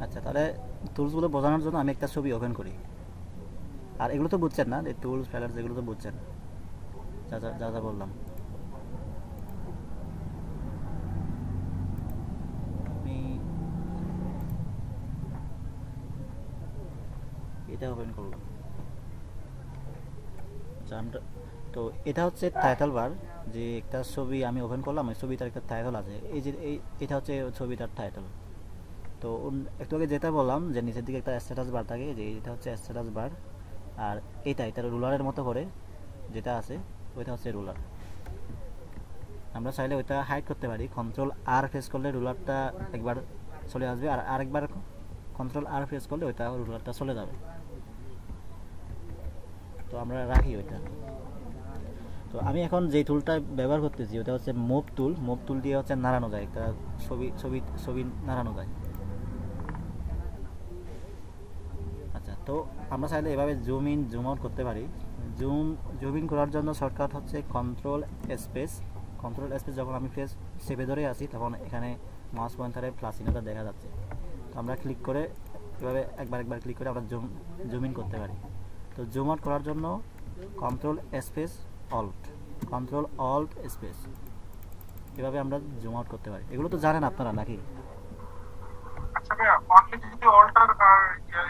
আচ্ছা, তাহলে টুলসগুলো বোঝানোর জন্য আমি একটা ছবি ওপেন করি। আর এগুলো তো বুঝছেন না, এই টুলস ফেলার্স এগুলো তো বুঝছেন, যা যা যা যা বললাম। আমি এটা ওপেন করলাম। আচ্ছা, আমরা তো এটা হচ্ছে টাইটেল বার, যে একটা ছবি আমি ওপেন করলাম, ওই ছবিটার একটা টাইটেল আছে, এই যে এটা হচ্ছে ছবিটার টাইটেল। তো একটু আগে যেটা বললাম যে নিচের দিকে একটা স্ট্যাটাস বার থাকে, যে এটা হচ্ছে স্ট্যাটাস বার। আর এটা রুলারের মতো করে যেটা আছে, ওইটা হচ্ছে রুলার। আমরা চাইলে ওইটা হাইড করতে পারি, কন্ট্রোল আর প্রেস করলে রুলারটা একবার চলে আসবে, আর আরেকবার কন্ট্রোল আর প্রেস করলে ওইটা রুলারটা চলে যাবে। তো আমরা রাখি ওইটা। তো আমি এখন যে টুলটা ব্যবহার করতেছি ওটা হচ্ছে মুভ টুল। মুভ টুল দিয়ে হচ্ছে নাড়ানো যায়, একটা ছবি ছবি ছবি নাড়ানো যায়। আচ্ছা, তো আমরা চাইলে এভাবে জুম ইন জুম আউট করতে পারি। জুম ইন করার জন্য শর্টকাট হচ্ছে কন্ট্রোল স্পেস। কন্ট্রোল স্পেস যখন আমি প্রেস চেপে ধরে আছি, তখন এখানে মাউস পয়েন্টারে প্লাস চিহ্নটা দেখা যাচ্ছে। তো আমরা ক্লিক করে এভাবে একবার ক্লিক করে আমরা জুম ইন করতে পারি। তো জুম আউট করার জন্য control space alt, control alt space, এভাবে আমরা জুম আউট করতে পারি। এগুলো তো জানেন আপনারা নাকি? আচ্ছা ভাইয়া, অনলি যদি অল্টার আর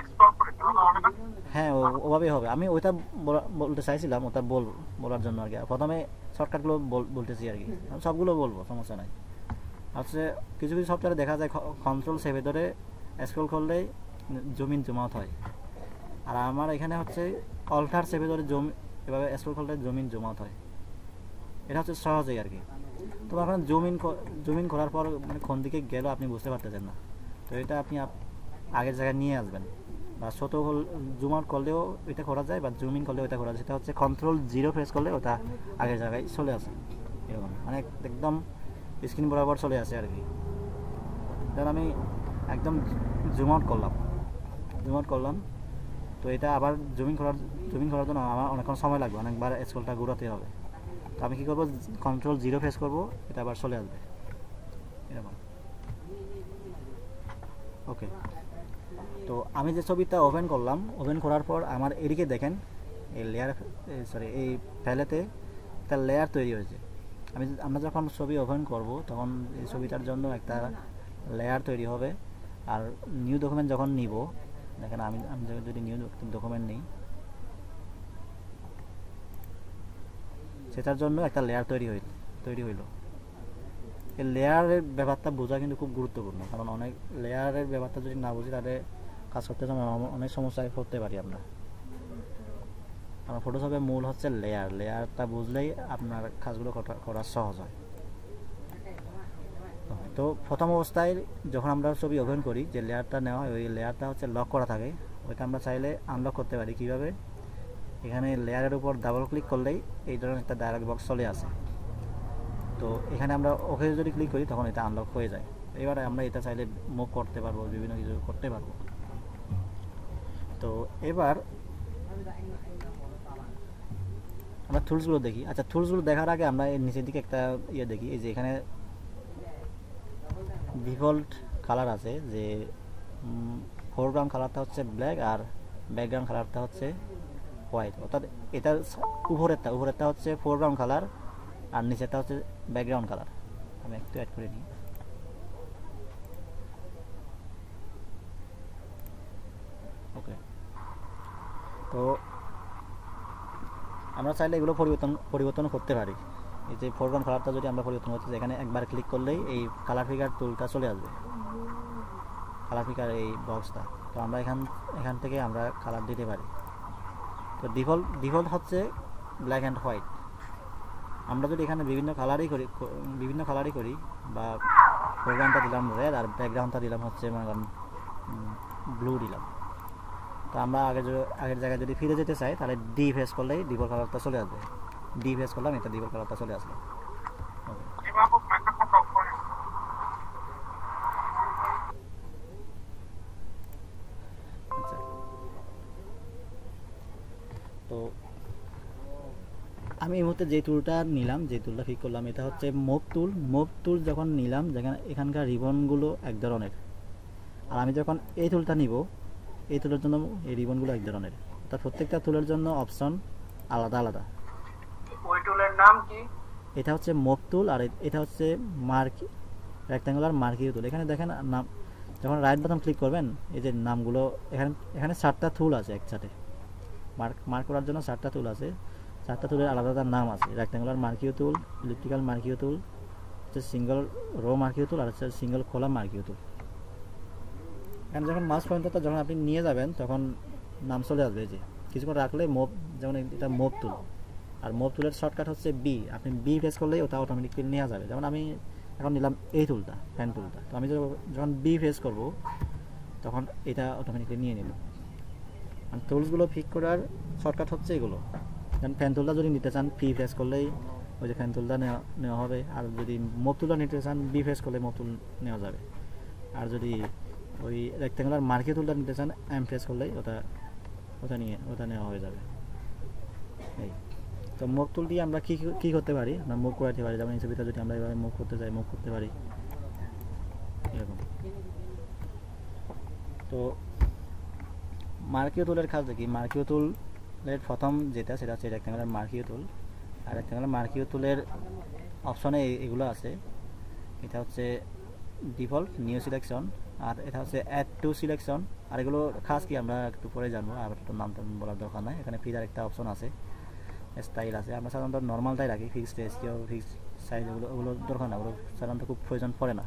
স্ক্রল করে তাহলে হবে না? হ্যাঁ, ওভাবেই হবে। আমি ওইটা বলতে চাইছিলাম, ওটা বলার জন্য আর কি। প্রথমে শর্টকাটগুলো বলতেছি আর কি, সবগুলো বলবো, সমস্যা নাই। হচ্ছে কিছু কিছু সফটওয়্যারে দেখা যায় কন্ট্রোল সেভে ধরে স্ক্রল করলেই জুম ইন জুম আউট হয়। আর আমার এখানে হচ্ছে অল্টার সেভে ধরে এভাবে স্ক্রল করলে জুম ইন জুম আউট হয়। এটা হচ্ছে সহজেই আর কি। তো এখন জুম ইন করার পর মানে কোন দিকে গেল আপনি বুঝতে পারতেছেন না। তো এটা আপনি আগের জায়গায় নিয়ে আসবেন, বা ছোটো জুম আউট করলেও এটা করা যায়, বা জুম ইন করলেও এটা করা যায়। সেটা হচ্ছে কন্ট্রোল জিরো প্রেস করলে ওটা আগের জায়গায় চলে আসে, এরকম মানে একদম স্ক্রিন বরাবর চলে আসে আর কি। ধর আমি একদম জুম আউট করলাম, তো এটা আবার জুমিং করার জন্য আমার অনেকক্ষণ সময় লাগবে, অনেকবার স্ক্রলটা ঘুরাতে হবে। তো আমি কী করবো, কন্ট্রোল জিরো প্রেস করবো, এটা আবার চলে আসবে এরকম। ওকে, তো আমি যে ছবিটা ওপেন করার পর আমার এদিকে দেখেন এই এই ফেলেতে একটা লেয়ার তৈরি হয়েছে। আমরা যখন ছবি ওপেন করব তখন এই ছবিটার জন্য একটা লেয়ার তৈরি হবে। আর নিউ ডকুমেন্ট যখন নিব, দেখেন আমি যদি নিউ ডকুমেন্ট নিই, সেটার জন্য একটা লেয়ার তৈরি হইল। এই লেয়ারের ব্যাপারটা বোঝা কিন্তু খুব গুরুত্বপূর্ণ, কারণ অনেক লেয়ারের ব্যাপারটা যদি না বুঝি তাহলে কাজ করতে সময় অনেক সমস্যায় পড়তে পারি আমরা। কারণ ফটোশপের মূল হচ্ছে লেয়ারটা বুঝলেই আপনার কাজগুলো করা সহজ হয়। তো প্রথম অবস্থায় যখন আমরা ছবি ওপেন করি, যে লেয়ারটা নেওয়া হয় ওই লেয়ারটা হচ্ছে লক করা থাকে, ওইটা আমরা চাইলে আনলক করতে পারি। কীভাবে? এখানে লেয়ারের উপর ডাবল ক্লিক করলেই এই ধরনের একটা ডায়ালগ বক্স চলে আসে। তো এখানে আমরা ওকে যদি ক্লিক করি তখন এটা আনলক হয়ে যায়। এবারে আমরা এটা চাইলে মুভ করতে পারবো, বিভিন্ন কিছু করতে পারবো। তো এবার আমরা টুলসগুলো দেখি। আচ্ছা, টুলসগুলো দেখার আগে আমরা এর নিচের দিকে একটা দেখি, এই যে এখানে ডিফল্ট কালার আছে, যে ফোরগ্রাউন্ড কালারটা হচ্ছে ব্ল্যাক আর ব্যাকগ্রাউন্ড কালারটা হচ্ছে হোয়াইট। অর্থাৎ এটা উপরেরটা হচ্ছে ফোরগ্রাউন্ড কালার আর নিচেরটা হচ্ছে ব্যাকগ্রাউন্ড কালার। আমি একটু অ্যাড করে নিই। ওকে, তো আমরা চাইলে এগুলো পরিবর্তন করতে পারি। এই যে ফোরগ্রাউন্ড কালারটা যদি আমরা পরিবর্তন করতে চাই, এখানে একবার ক্লিক করলেই এই কালার ফিগার টুলটা চলে আসবে, কালার ফিগার এই বক্সটা। তো আমরা এখান থেকে আমরা কালার দিতে পারি। তো ডিফল্ট হচ্ছে ব্ল্যাক অ্যান্ড হোয়াইট। আমরা যদি এখানে বিভিন্ন কালারই করি, বা ফোরগ্রাউন্ডটা দিলাম রেড আর ব্যাকগ্রাউন্ডটা দিলাম হচ্ছে মনে করেন ব্লু দিলাম, তো আমরা আগের জায়গায় যদি ফিরে যেতে চাই তাহলে ডি প্রেস করলেই ডিফল্ট কালারটা চলে আসবে। ডি প্রেস করলাম, এটা ডিফল্ট কালারটা চলে আসলো। আচ্ছা, তো আমি এই মুহূর্তে যে টুলটা ঠিক করলাম, এটা হচ্ছে মুভ টুল যখন নিলাম, যেখানে এখানকার রিবনগুলো এক ধরনের, আর আমি যখন এই টুলটা নিব, এই টুলের জন্য এই রিবনগুলো এক ধরনের, অর্থাৎ প্রত্যেকটা টুলের জন্য অপশন আলাদা আলাদা। ওই টুলের নাম কি? এটা হচ্ছে মুভ টুল, আর এটা হচ্ছে মার্ক রেক্ট্যাঙ্গুলার মার্কিং টুল। এখানে দেখেন নাম, যখন রাইট বাটন ক্লিক করবেন এই যে নামগুলো এখানে 7টা টুল আছে একসাথে। মার্ক করার জন্য 7টা টুল আছে, 7টা টুলের আলাদা আলাদা নাম আছে। রেক্ট্যাঙ্গুলার মার্কিং টুল, ইলিপ্টিক্যাল মার্কিং টুল, হচ্ছে সিঙ্গেল রো মার্কিং টুল, আর হচ্ছে সিঙ্গেল কলাম মার্কিং টুল। এখানে যখন মাউস পয়েন্টারটা যখন আপনি নিয়ে যাবেন তখন নাম চলে আসবে, যে কিছুক্ষণ রাখলে মুভ, যেমন এটা মুভ টুল, আর মুভ টুলের শর্টকাট হচ্ছে বি। আপনি বি প্রেস করলেই ওটা অটোমেটিক্যালি নেওয়া যাবে। যেমন আমি এখন নিলাম এই টুলটা, পেন টুলটা, তো আমি যখন বি প্রেস করব তখন এটা অটোমেটিক্যালি নিয়ে নিল। আর টুলসগুলো পিক করার শর্টকাট হচ্ছে এগুলো। যেমন পেন টুলটা যদি নিতে চান পি প্রেস করলেই ওই যে পেন টুলটা নেওয়া হবে, আর যদি মুভ টুলটা নিতে চান বি প্রেস করলে মুভ টুল নেওয়া যাবে। আর যদি ওই রেক্ট্যাঙ্গুলার মার্কিং টুলটা নিতে চান এম প্রেস করলেই ওটা নেওয়া হয়ে যাবে। এই তো মুভ টুল দিয়ে আমরা কী করতে পারি, আমরা মুভ করাতে পারি। যেমন এই ছবিটা যদি আমরা এভাবে মুভ করতে চাই, মুভ করতে পারি এরকম। তো মার্কিং টুলের কাজ দেখি। মার্কিং টুলের প্রথম যেটা, সেটা হচ্ছে রেক্ট্যাঙ্গুলার মার্কিং টুল। আর রেক্ট্যাঙ্গুলার মার্কিং টুলের অপশনে এগুলো আছে। এটা হচ্ছে ডিফল্ট, নিউ সিলেকশন, আর এটা হচ্ছে অ্যাড টু সিলেকশন। আর এগুলো খাস কি আমরা একটু পরে জানবো, আর একটু নাম বলার দরকার নাই। এখানে ফিজার একটা অপশন আছে, স্টাইল আছে। আমরা সাধারণত নর্মালটাই রাখি, ফিক্সড রেশিও, ফিক্সড সাইজ, ওগুলো দরকার না, ওগুলো সাধারণত খুব প্রয়োজন পড়ে না,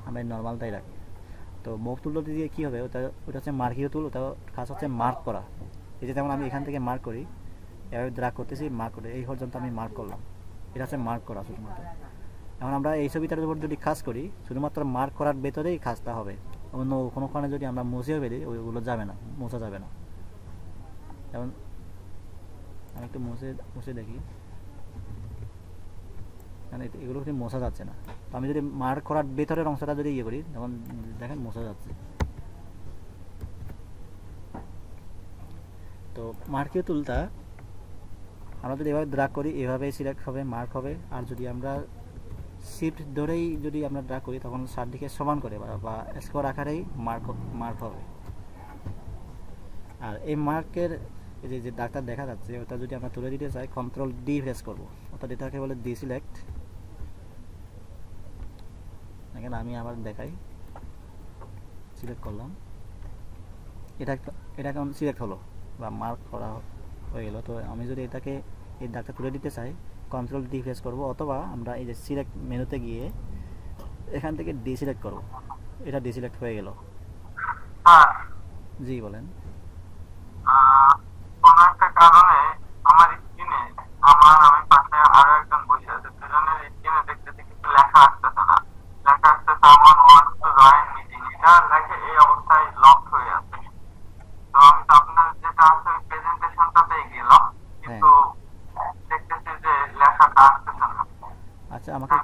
আমরা নর্মালটাই রাখি। তো মুভ টুলটা দিয়ে কী হবে, ওটা হচ্ছে মার্কিং টুল, ওটা খাস হচ্ছে মার্ক করা। এই যে যেমন আমি এখান থেকে মার্ক করি, এভাবে ড্র্যাগ করতেছি, মার্ক করে এই পর্যন্ত আমি মার্ক করলাম, এটা হচ্ছে মার্ক করা শুধুমাত্র। এখন আমরা এই ছবিটার উপর যদি কাজ করি, শুধুমাত্র মার্ক করার ভেতরেই কাজটা হবে। অন্য কোনো কারণে যদি আমরা মুছেও বেরি, ওইগুলো যাবে না, মোছা যাবে না। যেমন আমি একটু মুছে দেখি, মানে এগুলো কিন্তু মোছা যাচ্ছে না। তো আমি যদি মার্ক করার ভেতরের অংশটা যদি ইয়ে করি, তখন দেখেন মোছা যাচ্ছে। তো মার্কিং টুলটা আমরা যদি এভাবে ড্র্যাগ করি, এভাবেই সিলেক্ট হবে, মার্ক হবে। আর যদি আমরা শিফট ধরেই যদি আমরা ড্র্যাগ করি, তখন চারদিকে সমান করে বা স্কোয়ার আকারেই মার্ক হবে। আর এই মার্কের যে দাগটা দেখা যাচ্ছে, ওটা যদি আমরা তুলে দিতে চাই, কন্ট্রোল ডি প্রেস করবো, অর্থাৎ এটাকে বলে ডি সিলেক্ট। এখানে আমি আবার দেখাই, সিলেক্ট করলাম, এটা এখন সিলেক্ট হলো বা মার্ক করা হয়ে গেল। তো আমি যদি এটাকে এই দাগটা তুলে দিতে চাই, কন্ট্রোল ডি প্রেস করবো, অথবা আমরা এই যে সিলেক্ট মেনুতে গিয়ে এখান থেকে ডি সিলেক্ট করবো, এটা ডি সিলেক্ট হয়ে গেল। জি বলেন। কোনো একটা কারণে আমার স্ক্রিনে আমি পাশে আরো একজন বসে আছে, দুজনের স্ক্রিনে দেখতেছি কিছু লেখা আসতেছে না। লেখা আসছে someone wants to join meeting, এটা লেখে এই অবস্থায় লক হয়ে আছে। তো আমি তো আপনার যেটা আছে প্রেজেন্টেশনটাতে গেলাম, কিন্তু দেখতেছি যে লেখাটা আসতেছে না। আচ্ছা, আমাকে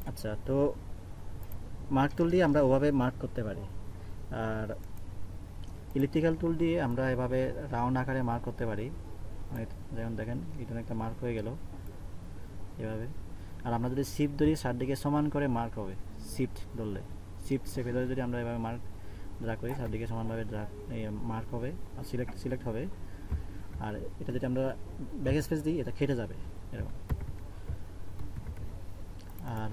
আচ্ছা, তো মার্ক টুল দিয়ে আমরা ওভাবে মার্ক করতে পারি। আর ইলিপ্টিক্যাল টুল দিয়ে আমরা এভাবে রাউন্ড আকারে মার্ক করতে পারি। যেমন দেখেন এখানে একটা মার্ক হয়ে গেল এভাবে। আর আমরা যদি শিফট ধরি, চারদিকে সমান করে মার্ক হবে। শিফট ধরলে, শিফট চেপে ধরে যদি আমরা এভাবে মার্ক ড্র্যাগ করি, চারদিকে সমানভাবে মার্ক হবে আর সিলেক্ট হবে। আর এটা যদি আমরা ব্যাক স্পেস দিই, এটা কেটে যাবে এরকম। আর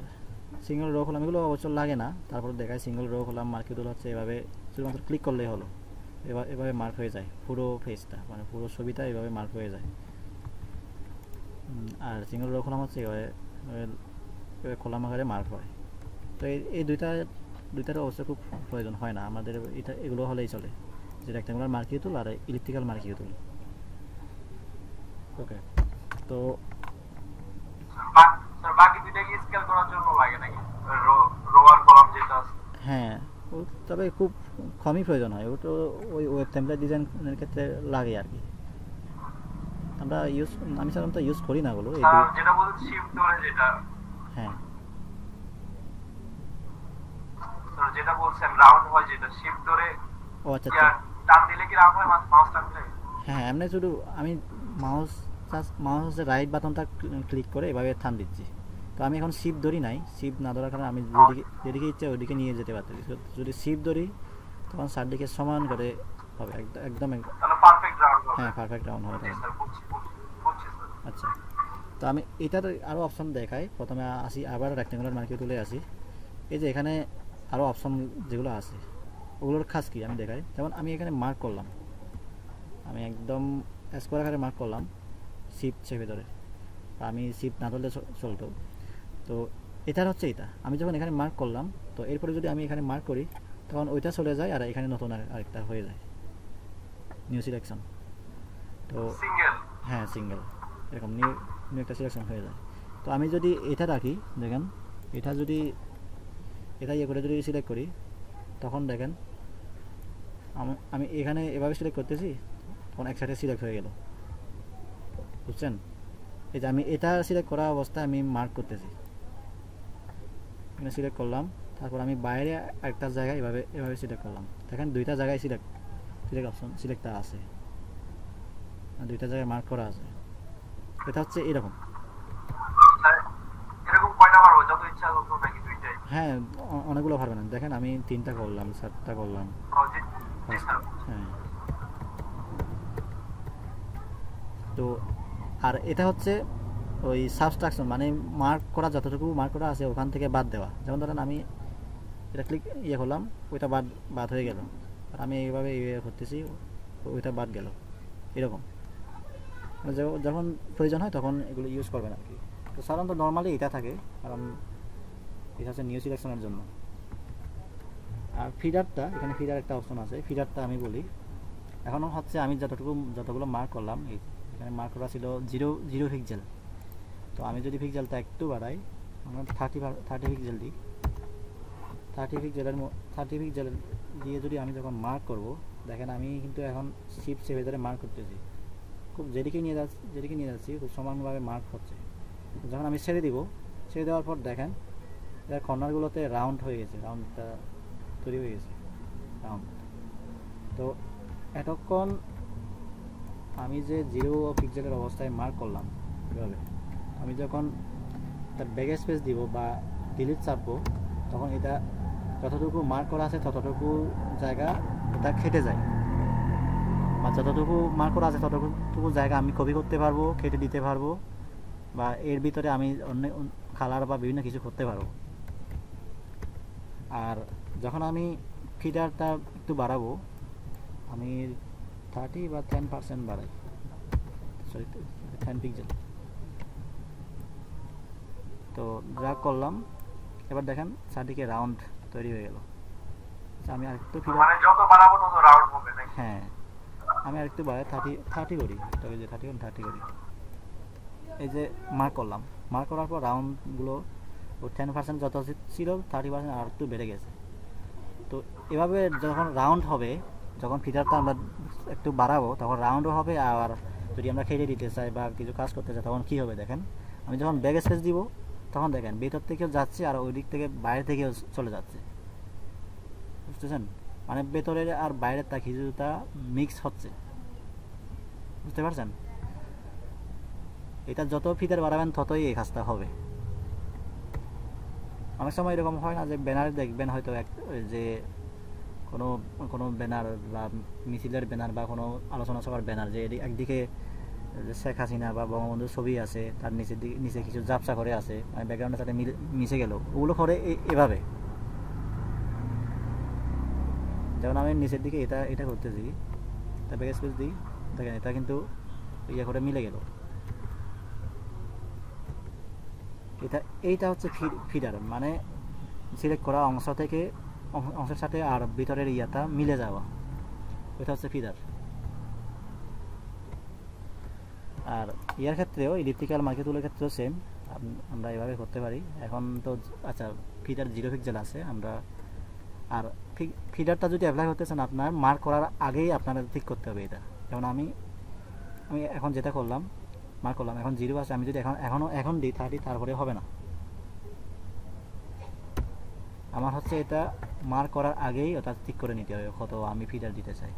সিঙ্গেল রো কলাম এগুলো অবশ্য লাগে না, তারপরে দেখায় সিঙ্গেল রো কলাম মার্কিং টুল হচ্ছে এভাবে শুধুমাত্র ক্লিক করলেই হলো, এভাবে মার্ক হয়ে যায় পুরো পেজটা, মানে পুরো ছবিটা এভাবে মার্ক হয়ে যায়। আর সিঙ্গেল রো কলাম হচ্ছে এভাবে কলাম আকারে মার্ক হয়। তো এই দুইটার অবশ্য খুব প্রয়োজন হয় না আমাদের, এগুলো হলেই চলে, যে রেক্ট্যাঙ্গুলার মার্কিং টুল আর ইলিপ্টিক্যাল মার্কিং টুল। ওকে, তো বাকি দুইটা কি স্কেল করার জন্য লাগে নাকি, রো আর কলাম যেটা আছে? হ্যাঁ, তবে খুব কমই প্রয়োজন হয়, ওটা ওই ওয়েব টেমপ্লেট ডিজাইনের ক্ষেত্রে লাগে আর কি। আমি সাধারণত ইউজ করি না ওগুলো। যেটা বলছি শিফট ধরে, যেটা হ্যাঁ, যেটা বলছেন রাউন্ড হয়, যেটা শিফট ধরে। ও আচ্ছা আচ্ছা, টান দিলে কি রাউন্ড হয়, মাউস টানলে? হ্যাঁ, এমনি শুধু আমি মাউসের রাইট বাটনটা ক্লিক করে এভাবে টান দিচ্ছি, আমি এখন শিপ ধরি নাই, শিপ না ধরার কারণে আমি যেদিকে ইচ্ছা ওইদিকে নিয়ে যেতে পারতেছি। যদি শিপ ধরি তখন চারদিকে সমান করে হবে, একদম হ্যাঁ পারফেক্ট রাউন্ড হবে তখন। আচ্ছা, তো আমি এটার আরও অপশন দেখাই। প্রথমে আসি আবার রেক্টেঙ্গুলার মার্কে তুলে আসি। এই যে এখানে আরও অপশন যেগুলো আছে ওগুলোর খাস কি আমি দেখাই। যেমন আমি এখানে মার্ক করলাম, আমি একদম স্কোয়ার আকারে মার্ক করলাম শিপ চেপে ধরে, আমি শিপ না ধরলে চলতো। তো এটার হচ্ছে এটা আমি যখন এখানে মার্ক করলাম, তো এরপরে যদি আমি এখানে মার্ক করি তখন ওইটা চলে যায় আর এখানে নতুন আরেকটা হয়ে যায় নিউ সিলেকশন। তো হ্যাঁ সিঙ্গেল এরকম নিউ একটা সিলেকশন হয়ে যায়। তো আমি যদি এটা রাখি, দেখেন এটা যদি এটা ইয়ে করে যদি সিলেক্ট করি তখন দেখেন আমি এখানে এভাবে সিলেক্ট করতেছি, তখন একসাথে সিলেক্ট হয়ে গেল, বুঝছেন? এই যে আমি এটা সিলেক্ট করা অবস্থায় আমি মার্ক করতেছি, এখানে সিলেক্ট করলাম, তারপর আমি বাইরে একটা জায়গায় এভাবে সিলেক্ট করলাম। দেখেন দুইটা জায়গায় সিলেক্ট অপশন সিলেক্টটা আছে, দুইটা জায়গায় মার্ক করা আছে। এটা হচ্ছে এরকম। হ্যাঁ অনেকগুলো পারবে না, দেখেন আমি 3টা করলাম, 7টা করলাম। হ্যাঁ, তো আর এটা হচ্ছে ওই সাবস্ট্রাকশন, মানে মার্ক করা যতটুকু মার্ক করা আছে ওখান থেকে বাদ দেওয়া। যেমন ধরেন আমি এটা ক্লিক ইয়ে করলাম, ওইটা বাদ হয়ে গেল, আর আমি এইভাবে ইয়ে করতেছি, ওইটা বাদ গেল, এরকম। মানে যখন প্রয়োজন হয় তখন এগুলো ইউজ করবেন আর কি। তো সাধারণত নর্মালি এটা থাকে, কারণ এটা হচ্ছে নিউ সিলেকশনের জন্য। আর ফিডারটা, এখানে ফিডার একটা অপশন আছে, ফিডারটা আমি বলি। এখনও হচ্ছে আমি যতগুলো মার্ক করলাম, এখানে মার্ক করা ছিল 0 পিক্সেল। তো আমি যদি পিক্সেলটা একটু বাড়াই, আমরা 30 পিক্সেল দিই, 30 পিক্সেল দিয়ে যদি আমি যখন মার্ক করব, দেখেন আমি কিন্তু এখন শিপ চেপে ধরে মার্ক করতেছি, খুব যেদিকে নিয়ে যাচ্ছি খুব সমানভাবে মার্ক হচ্ছে। যখন আমি ছেড়ে দেওয়ার পর দেখেন এর কর্নারগুলোতে রাউন্ড হয়ে গেছে, রাউন্ডটা তৈরি হয়ে গেছে রাউন্ড। তো এতক্ষণ আমি যে 0 পিক্সেলের অবস্থায় মার্ক করলাম এভাবে, আমি যখন তার ব্যাক স্পেস দিব বা ডিলিট চাপবো, তখন এটা যতটুকু মার্ক করা আছে ততটুকু জায়গা এটা কেটে যায়, বা যতটুকু মার্ক করা আছে ততটুকু জায়গা আমি কপি করতে পারবো, কেটে দিতে পারবো, বা এর ভিতরে আমি অন্য কালার বা বিভিন্ন কিছু করতে পারবো। আর যখন আমি ফিডারটা একটু বাড়াবো, আমি 30 বা 10% বাড়াই, সরি 10 পিক্সেল। তো ড্র্যাগ করলাম, এবার দেখেন চারদিকে রাউন্ড তৈরি হয়ে গেল। আমি আরেকটু মানে যত বাড়াবো তত রাউন্ড হবে নাকি? হ্যাঁ, আমি আরেকটু বাড়াই 30 করি, তবে যে 30 করি। এই যে মার্ক করলাম, মার্ক করার পর রাউন্ডগুলো 10% যত ছিল 30% আর একটু বেড়ে গেছে। তো এভাবে যখন রাউন্ড হবে, যখন ফিডারটা আমরা একটু বাড়াবো তখন রাউন্ডও হবে। আর যদি আমরা কেটে দিতে চাই বা কিছু কাজ করতে চাই তখন কী হবে দেখেন, আমি যখন ব্যাক স্পেস দিব তখন দেখেন ভেতর থেকেও যাচ্ছে আর ওই দিক থেকে বাইরে থেকেও চলে যাচ্ছে, বুঝতেছেন? মানে ভেতরের আর বাইরের তা কিছুটা মিক্স হচ্ছে, বুঝতে পারছেন? এটা যত ফিডার বাড়াবেন ততই এই কাজটা হবে। অনেক সময় এরকম হয় না যে ব্যানারে দেখবেন হয়তো যে কোনো ব্যানার বা মিছিলের ব্যানার বা কোনো আলোচনা সভার ব্যানার, যে একদিকে শেখ হাসিনা বা বঙ্গবন্ধুর ছবি আছে, তার নিচে কিছু জাপসা করে আছে, মানে ব্যাকগ্রাউন্ডের সাথে মিশে গেল, ওগুলো করে এভাবে। যেমন আমি নিচের দিকে এটা করতেছি, তার ব্যাক স্পেস দিই, দেখেন এটা কিন্তু ইয়ে করে মিলে গেল। এইটা হচ্ছে ফিডার, মানে সিলেক্ট করা অংশের সাথে আর ভিতরের ইয়াটা মিলে যাওয়া, এটা হচ্ছে ফিডার। আর ইয়ার ক্ষেত্রেও ইলিপ্টিক্যাল মার্কে তুলের ক্ষেত্রেও সেম, আমরা এভাবে করতে পারি। এখন তো আচ্ছা ফিডার 0 পিক্সেল আছে, আমরা আর ফিডারটা যদি অ্যাপ্লাই করতেছেন আপনার মার্ক করার আগেই আপনারা ঠিক করতে হবে এটা। যেমন আমি এখন যেটা করলাম, মার্ক করলাম, এখন 0 আছে, আমি যদি এখন দিই 30, তারপরে হবে না। আমার হচ্ছে এটা মার্ক করার আগেই ওটা ঠিক করে নিতে হবে কত আমি ফিডার দিতে চাই।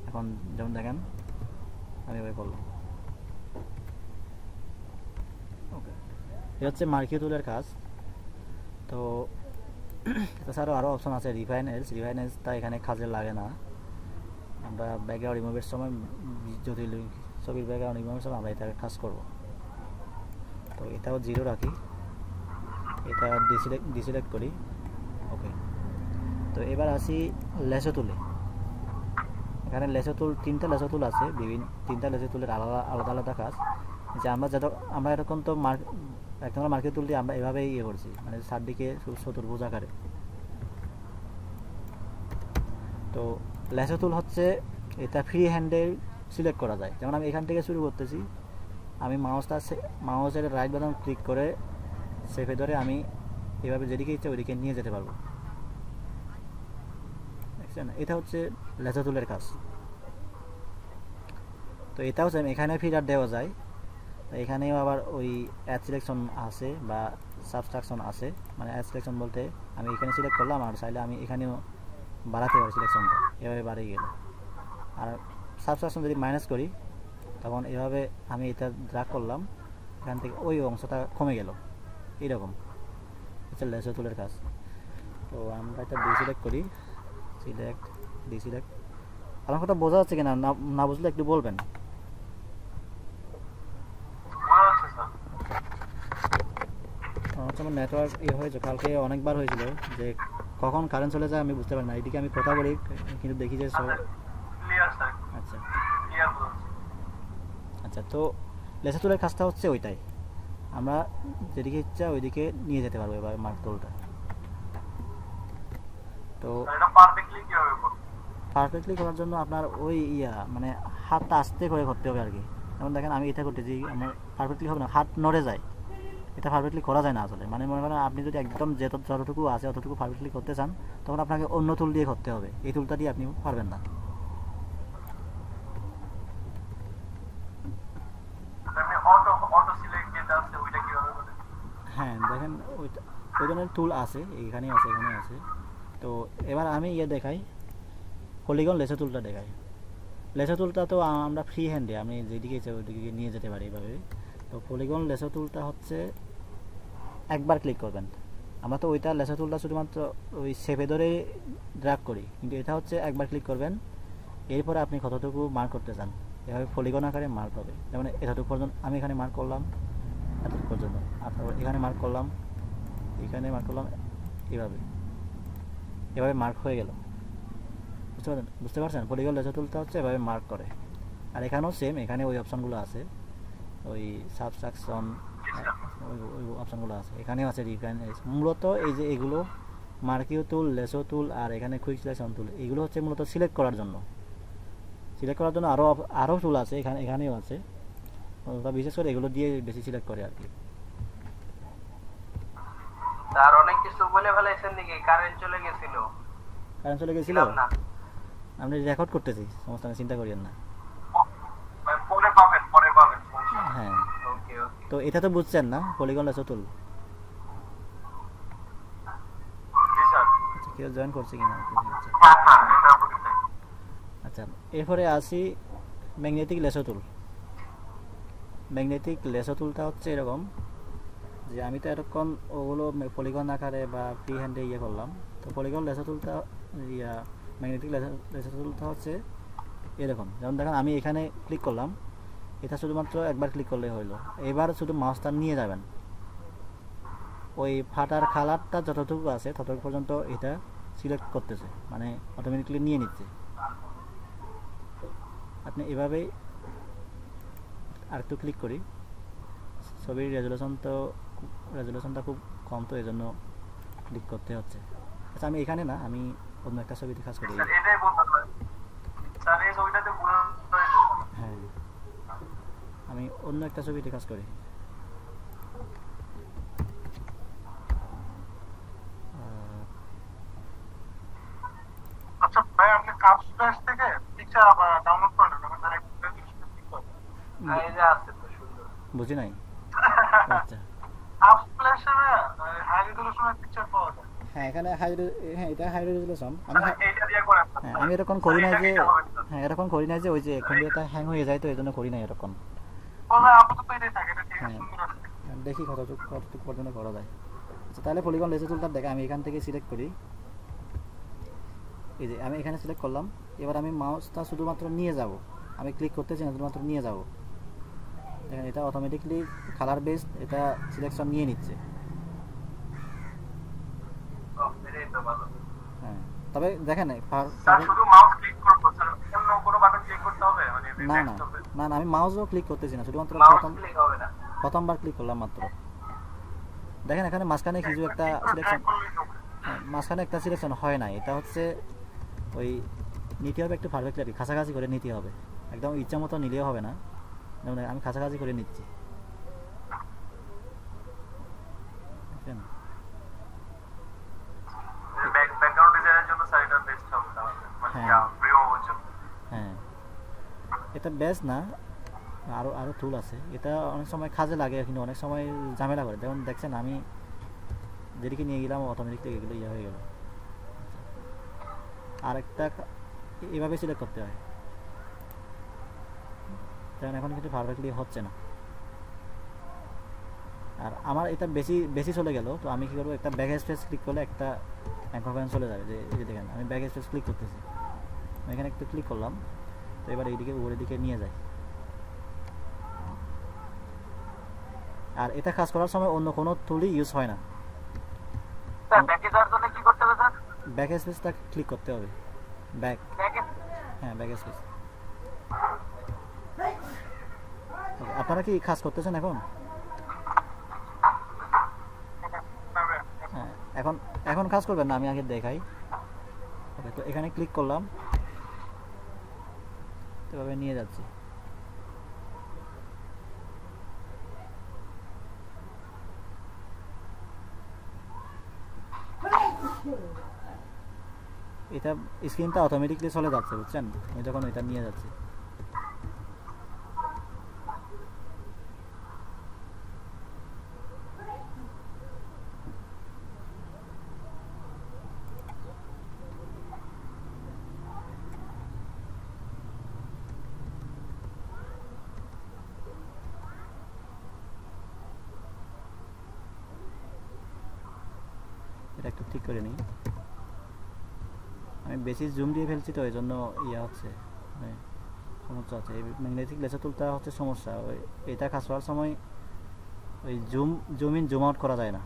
এখন যেমন দেখেন আমি এভাবে করলাম, ওকে এটা হচ্ছে মার্কিও টুলের কাজ। তো তাছাড়াও আরও অপশন আছে রিফাইনেন্সটা এখানে কাজে লাগে না। আমরা ব্যাকগ্রাউন্ড রিমুভের সময় যদি ছবির ব্যাকগ্রাউন্ড রিমুভের সময় আমরা এটা কাজ করব। তো এটাও 0 রাখি, এটা ডিসিলেক্ট করি। ওকে, তো এবার আসি লেসো টুলে। এখানে লেসো টুল 3টা লেসো টুল আছে, তিনটা লেসো টুলের আলাদা আলাদা কাজ। যে আমরা এরকম তো একটা মার্কেট টুল দিয়ে আমরা এভাবেই করছি, মানে চারদিকে চতুর্ভুজ আকারে। তো লেসো টুল হচ্ছে এটা ফ্রি হ্যান্ডে সিলেক্ট করা যায়। যেমন আমি এখান থেকে শুরু করতেছি, আমি মাউসের রাইট বাটন ক্লিক করে সেফে ধরে আমি এভাবে যেদিকে ইচ্ছে ওইদিকে নিয়ে যেতে পারবো। দেখছেন, এটা হচ্ছে লেসো টুলের কাজ। তো এটাও সেম, এখানে ফিডার দেওয়া যায়। এখানেও আবার ওই অ্যাড সিলেকশন আছে বা সাবস্ট্রাকশন আছে। মানে অ্যাড সিলেকশন বলতে আমি এখানে সিলেক্ট করলাম, আর চাইলে আমি এখানেও বাড়াতে পারি সিলেকশনটা, এভাবে বাড়িয়ে গেল। আর সাবস্ট্রাকশন যদি মাইনাস করি তখন এভাবে আমি এটা ড্রাগ করলাম, এখান থেকে ওই অংশটা কমে গেল। এইরকম হচ্ছে লেসো টুলের কাজ। তো আমরা এটা ডিসিলেক্ট করি, ডিসিলেক্ট। আমার কথা বোঝা যাচ্ছে কিনা, না বুঝলে একটু বলবেন। আমার নেটওয়ার্ক হয়েছে, কালকে অনেকবার হয়েছিল যে কখন কারেন্ট চলে যায় আমি বুঝতে পারি না। এদিকে আমি কথা বলি কিন্তু দেখি যে আচ্ছা আচ্ছা। তো লেসো টুলের কাজটা হচ্ছে ওইটাই, আমরা যেদিকে ইচ্ছা ওইদিকে নিয়ে যেতে পারবো এবার মার্ক টুলটা। তো পারফেক্টলি করার জন্য আপনার ওই মানে হাতটা আস্তে করে করতে হবে আর কি। যেমন দেখেন আমি এটা করতেছি, আমার পারফেক্টলি হবে না, হাত নড়ে যায়, এটা পারফেক্টলি করা যায় না আসলে। মানে মনে করেন আপনি যদি একদম যতটুকু আছে অতটুকু পারফেক্টলি করতে চান তখন আপনাকে অন্য টুল দিয়ে করতে হবে, এই টুলটা দিয়ে আপনি পারবেন না। হ্যাঁ দেখেন ওই ধরনের টুল আছে, এখানে আছে। তো এবার আমি দেখাই, পলিগন লেসো টুলটা দেখাই। লেসো টুলটা তো আমরা ফ্রি হ্যান্ডে আমি যেদিকে ইচ্ছে ওইদিকে নিয়ে যেতে পারি এইভাবে। তো পলিগন লেসো টুলটা হচ্ছে একবার ক্লিক করবেন। আমরা তো ওইটা লেসো টুলটা শুধুমাত্র ওই শেপে ধরে ড্র্যাগ করি, কিন্তু এটা হচ্ছে একবার ক্লিক করবেন, এরপরে আপনি কতটুকু মার্ক করতে চান এভাবে পলিগন আকারে মার্ক হবে। যেমন এতটুকু পর্যন্ত আমি এখানে মার্ক করলাম, এতটুকু পর্যন্ত আপনার এখানে মার্ক করলাম, এভাবে মার্ক হয়ে গেল। বুঝতে পারছেন? পলিগন লেসো টুলটা হচ্ছে এভাবে মার্ক করে। আর এখানেও সেম, এখানে ওই অপশানগুলো আছে, ওই সাবস্ট্রাকশন ওই অপশানগুলো আছে, এখানেও আছে রিফাইনেন্স। মূলত এই যে এগুলো মার্কিও টুল, লেসো টুল আর এখানে কুইক সিলেকশন টুল, এগুলো হচ্ছে মূলত সিলেক্ট করার জন্য আরও টুল আছে, এখানেও আছে। বিশেষ করে এগুলো দিয়ে বেশি সিলেক্ট করে আর কি। তার অনেক কিছু বলে ফেলাইছেন নাকি? কারেন্ট চলে গেছিল আপনি রেকর্ড করতেছি, সমস্যা নেই, চিন্তা করিয়েন না। হ্যাঁ, তো এটা তো বুঝছেন না পলিগন লেসো টুল? আচ্ছা, কেউ জয়েন করছে কিনা? আচ্ছা, এরপরে আসি ম্যাগনেটিক লেসো টুল। ম্যাগনেটিক লেসো টুলটা হচ্ছে এরকম যে আমি তো এতক্ষণ ওগুলো পলিগন আকারে বা ফ্রি হ্যান্ডে করলাম। তো পলিগন লেসো টুলটা ম্যাগনেটিক লেসো টুলটা হচ্ছে এরকম। যেমন দেখেন আমি এখানে ক্লিক করলাম, এটা শুধুমাত্র একবার ক্লিক করলেই হইলো। এবার শুধু মাউসটা নিয়ে যাবেন, ওই ফাটার কালারটা যতটুকু আছে ততটুকু পর্যন্ত এটা সিলেক্ট করতেছে, মানে অটোমেটিকলি নিয়ে নিচ্ছে। আপনি এভাবেই আরেকটু ক্লিক করি, ছবির রেজুলেশনটা খুব কম, তো এই জন্য ক্লিক করতে হচ্ছে। আচ্ছা, আমি এখানে না, আমি অন্য একটা ছবিতে কাজ করি। হ্যাঁ, আমি অন্য একটা ছবিতে কাজ করি। আচ্ছা ভাই, আপনি কাপস্প্ল্যাশ থেকে পিকচার ডাউনলোড করে নেন, আমি ডাইরেক্ট রেজুলেশনে ক্লিক করব। এই যে আছে তো সুন্দর, বুঝি নাই। আচ্ছা, কাপস্প্ল্যাশে হাই রেজুলেশনের পিকচার পাওয়া যায়। হ্যাঁ এখানে এটা হাই রেজুলেশন। এইটা দিয়ে করে আমি এরকম করি নাই যে, এরকম করি নাই যে ওই যে কম্পিউটারটা হ্যাং হয়ে যায়, তো এই জন্য করি নাই এরকম। বলে আপাতত এটাই থাকে, এটা ঠিক আছে, সুন্দর আছে। দেখি কতটুকু পর্যন্ত করা যায়। আচ্ছা তাহলে পলিগন লেজার টুলটা দেখে আমি এখান থেকে সিলেক্ট করি। এই যে আমি এখানে সিলেক্ট করলাম, এবার আমি মাউসটা শুধুমাত্র নিয়ে যাব, আমি ক্লিক করতেছি না, শুধুমাত্র নিয়ে যাব। দেখেন এটা অটোমেটিকলি কালার বেসড এটা সিলেকশন নিয়ে নিচ্ছে। হ্যাঁ তবে দেখেন শুধু মাউস ক্লিক করব স্যার, অন্য কোনো বাটন ক্লিক করতে হবে মানে না না না না আমি মাউসও ক্লিক করতেছি না, শুধুমাত্র প্রথমবার ক্লিক করলাম মাত্র। দেখেন এখানে মাঝখানে কিছু একটা সিলেকশন, মাঝখানে একটা সিলেকশন হয় না, এটা হচ্ছে ওই নিতে হবে একটু পারফেক্টলি আর কি, কাছাকাছি করে নিতে হবে, একদম ইচ্ছা মতো নিলেও হবে না, যেমন আমি কাছাকাছি করে নিচ্ছি। ব্যাকগ্রাউন্ড ডিজাইনের জন্য স্যার এটা বেস্ট হবে তাহলে, মানে প্রিয় হচ্ছে। হ্যাঁ এটা বেস্ট না, আরও টুল আছে, এটা অনেক সময় কাজে লাগে কিন্তু অনেক সময় ঝামেলা করে। যেমন দেখছেন আমি যেদিকে নিয়ে গেলাম অটোমেটিকলি এগুলো ইয়ে হয়ে গেল। আরেকটা এভাবে সিলেক্ট করতে হয়, যেমন এখন কিন্তু পারফেক্টলি হচ্ছে না। আর আমার এটা বেশি চলে গেল, তো আমি কী করবো, একটা ব্যাক স্পেস ক্লিক করলে একটা অ্যাঙ্কর পয়েন্ট চলে যাবে। যে এই যে দেখেন আমি ব্যাক স্পেস ক্লিক করতেছি, আমি এখানে একটু ক্লিক করলাম, তো এবার এইদিকে উপরের দিকে নিয়ে যায়। আর এটা কাজ করার সময় অন্য কোনো টুলই ইউজ হয় না। স্যার ব্যাকে যাওয়ার জন্য কি করতে হবে স্যার? ব্যাক স্পেসটা ক্লিক করতে হবে, হ্যাঁ ব্যাক স্পেস। আপনারা কি কাজ করতেছেন এখন? হ্যাঁ এখন কাজ করবেন না, আমি আগে দেখাই। ওকে তো এখানে ক্লিক করলাম, এভাবে নিয়ে যাচ্ছি। এটা স্ক্রিনটা অটোমেটিকলি চলে যাচ্ছে বুঝছেন, আমি যখন এটা নিয়ে যাচ্ছি। এটা একটু ঠিক করে নিই, আমি বেশি জুম দিয়ে ফেলছি তো এই জন্য ইয়ে হচ্ছে, সমস্যা হচ্ছে। এই ম্যাগনেটিক লেজার টুলটা হচ্ছে সমস্যা, ওই এটা কাজ করার সময় ওই জুম ইন জুম আউট করা যায় না।